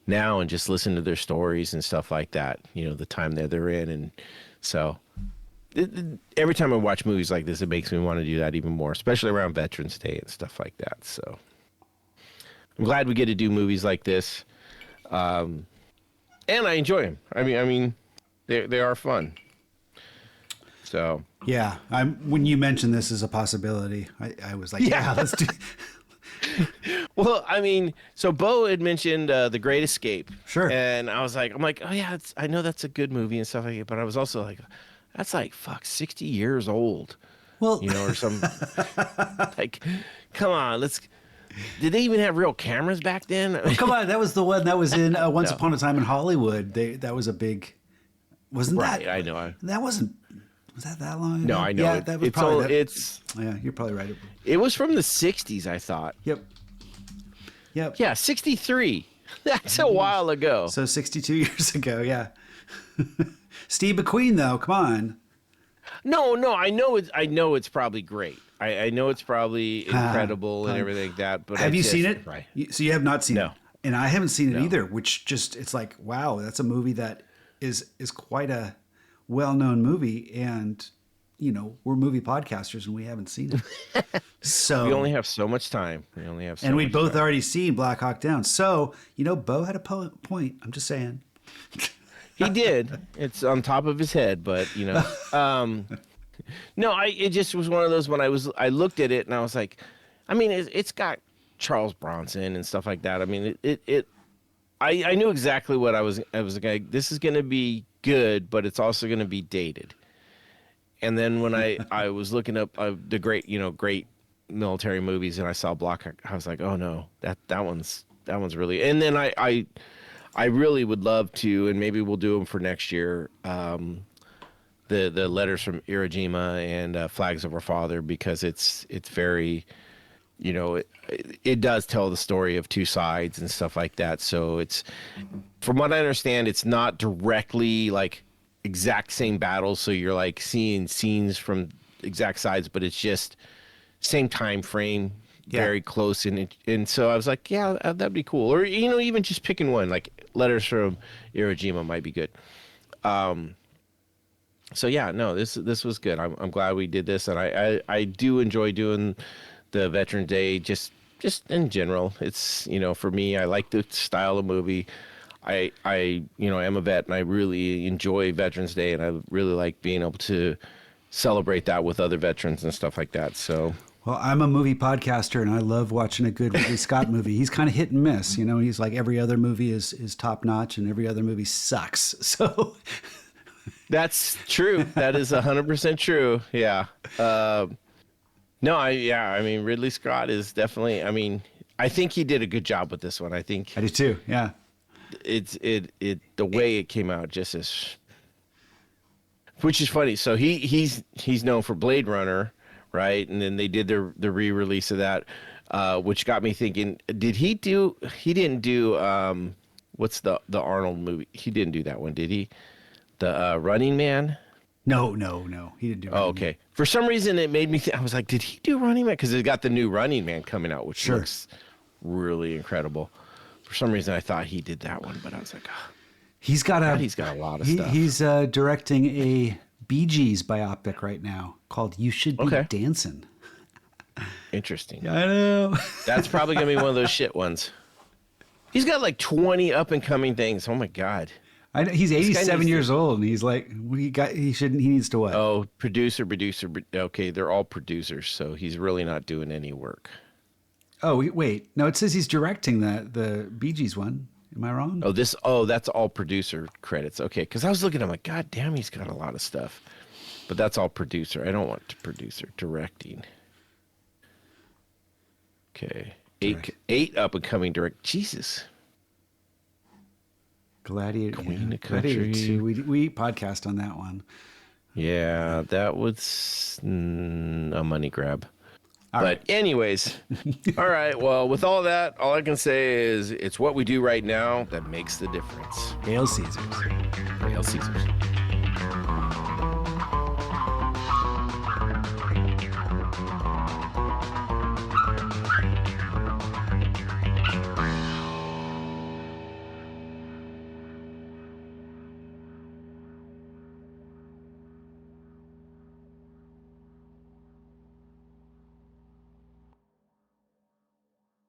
A: now and just listen to their stories and stuff like that. You know, the time that they're in, and so every time I watch movies like this, it makes me want to do that even more, especially around Veterans Day and stuff like that. So I'm glad we get to do movies like this, and I enjoy them. I mean, they are fun. So
B: Yeah, when you mentioned this as a possibility, I was like, yeah, let's do.
A: Well, I mean, so Bo had mentioned The Great Escape.
B: Sure.
A: And I'm like, oh yeah, I know that's a good movie and stuff like that, but I was also like, that's like 60 years old.
B: Well,
A: You know, or some like, come on, did they even have real cameras back then?
B: come on, that was the one that was in Once Upon a Time in Hollywood. That was a big, wasn't
A: Right,
B: that?
A: I know.
B: That wasn't. Was that long ago?
A: No, I know.
B: Yeah, that was probably. Yeah, you're probably right.
A: It was from the 60s, I thought.
B: Yep.
A: Yeah, 63. That's a while ago.
B: So 62 years ago, yeah. Steve McQueen, though, come on.
A: No, I know it's probably great. I know it's probably incredible and everything like that. But
B: Have you seen it?
A: Right.
B: So you have not seen
A: No.
B: it, and I haven't seen it
A: No.
B: either. Which it's like, wow, that's a movie that is quite a well-known movie, and we're movie podcasters and we haven't seen it. So
A: We only have so much time.
B: and we'd both already seen Black Hawk Down. So Bo had a point. I'm just saying.
A: He did. It's on top of his head, but no, it just was one of those when I looked at it and I was like, I mean, it's got Charles Bronson and stuff like that. I mean, I knew exactly what I was like, this is going to be good, but it's also going to be dated. And then when I was looking up the great military movies and I saw Black Hawk, I was like, oh no, that one's really. And then I really would love to, and maybe we'll do them for next year. The letters from Iwo Jima and Flags of Our Father, because it's very, it does tell the story of two sides and stuff like that. So it's, from what I understand, it's not directly like exact same battles. So you're like seeing scenes from exact sides, but it's just same time frame, very close. And so I was like, yeah, that'd be cool. Or, even just picking one, like letters from Iwo Jima might be good. So yeah, no, this was good. I'm glad we did this, and I do enjoy doing the Veterans Day just in general. It's for me, I like the style of movie. I am a vet, and I really enjoy Veterans Day, and I really like being able to celebrate that with other veterans and stuff like that. So.
B: Well, I'm a movie podcaster, and I love watching a good Ridley Scott movie. He's kind of hit and miss, He's like every other movie is top notch, and every other movie sucks. So.
A: That's true. That is 100% true. Yeah. No, I mean, Ridley Scott is definitely, I think he did a good job with this one. I do
B: too. Yeah.
A: The way it came out just is, which is funny. So he's known for Blade Runner, right? And then they did the re-release of that, which got me thinking, he didn't do, what's the Arnold movie? He didn't do that one, did he? The Running Man?
B: No. He didn't do Running
A: okay.
B: Man.
A: For some reason, it made me think, I was like, did he do Running Man? Because they got the new Running Man coming out, which looks really incredible. For some reason, I thought he did that one, but I was like, oh, he's got a lot of stuff.
B: He's directing a Bee Gees biopic right now called You Should Be Dancing.
A: Interesting.
B: I know.
A: That's probably going to be one of those shit ones. He's got like 20 up-and-coming things. Oh, my God.
B: I know, he's 87 years old, and he's like, he needs to what?
A: Oh, producer. Okay, they're all producers, so he's really not doing any work.
B: Oh, wait. No, it says he's directing the Bee Gees one. Am I wrong?
A: That's all producer credits. Okay, because I was looking, I'm like, God damn, he's got a lot of stuff. But that's all producer. I don't want to producer, directing. Okay. Eight up-and-coming direct. Jesus.
B: Gladiator.
A: Queen of Country.
B: Gladiator 2. We podcast on that one.
A: Yeah, that was a money grab. Anyways, all right. Well, with all that, all I can say is it's what we do right now that makes the difference.
B: Hail Caesars.
A: Hail Caesars.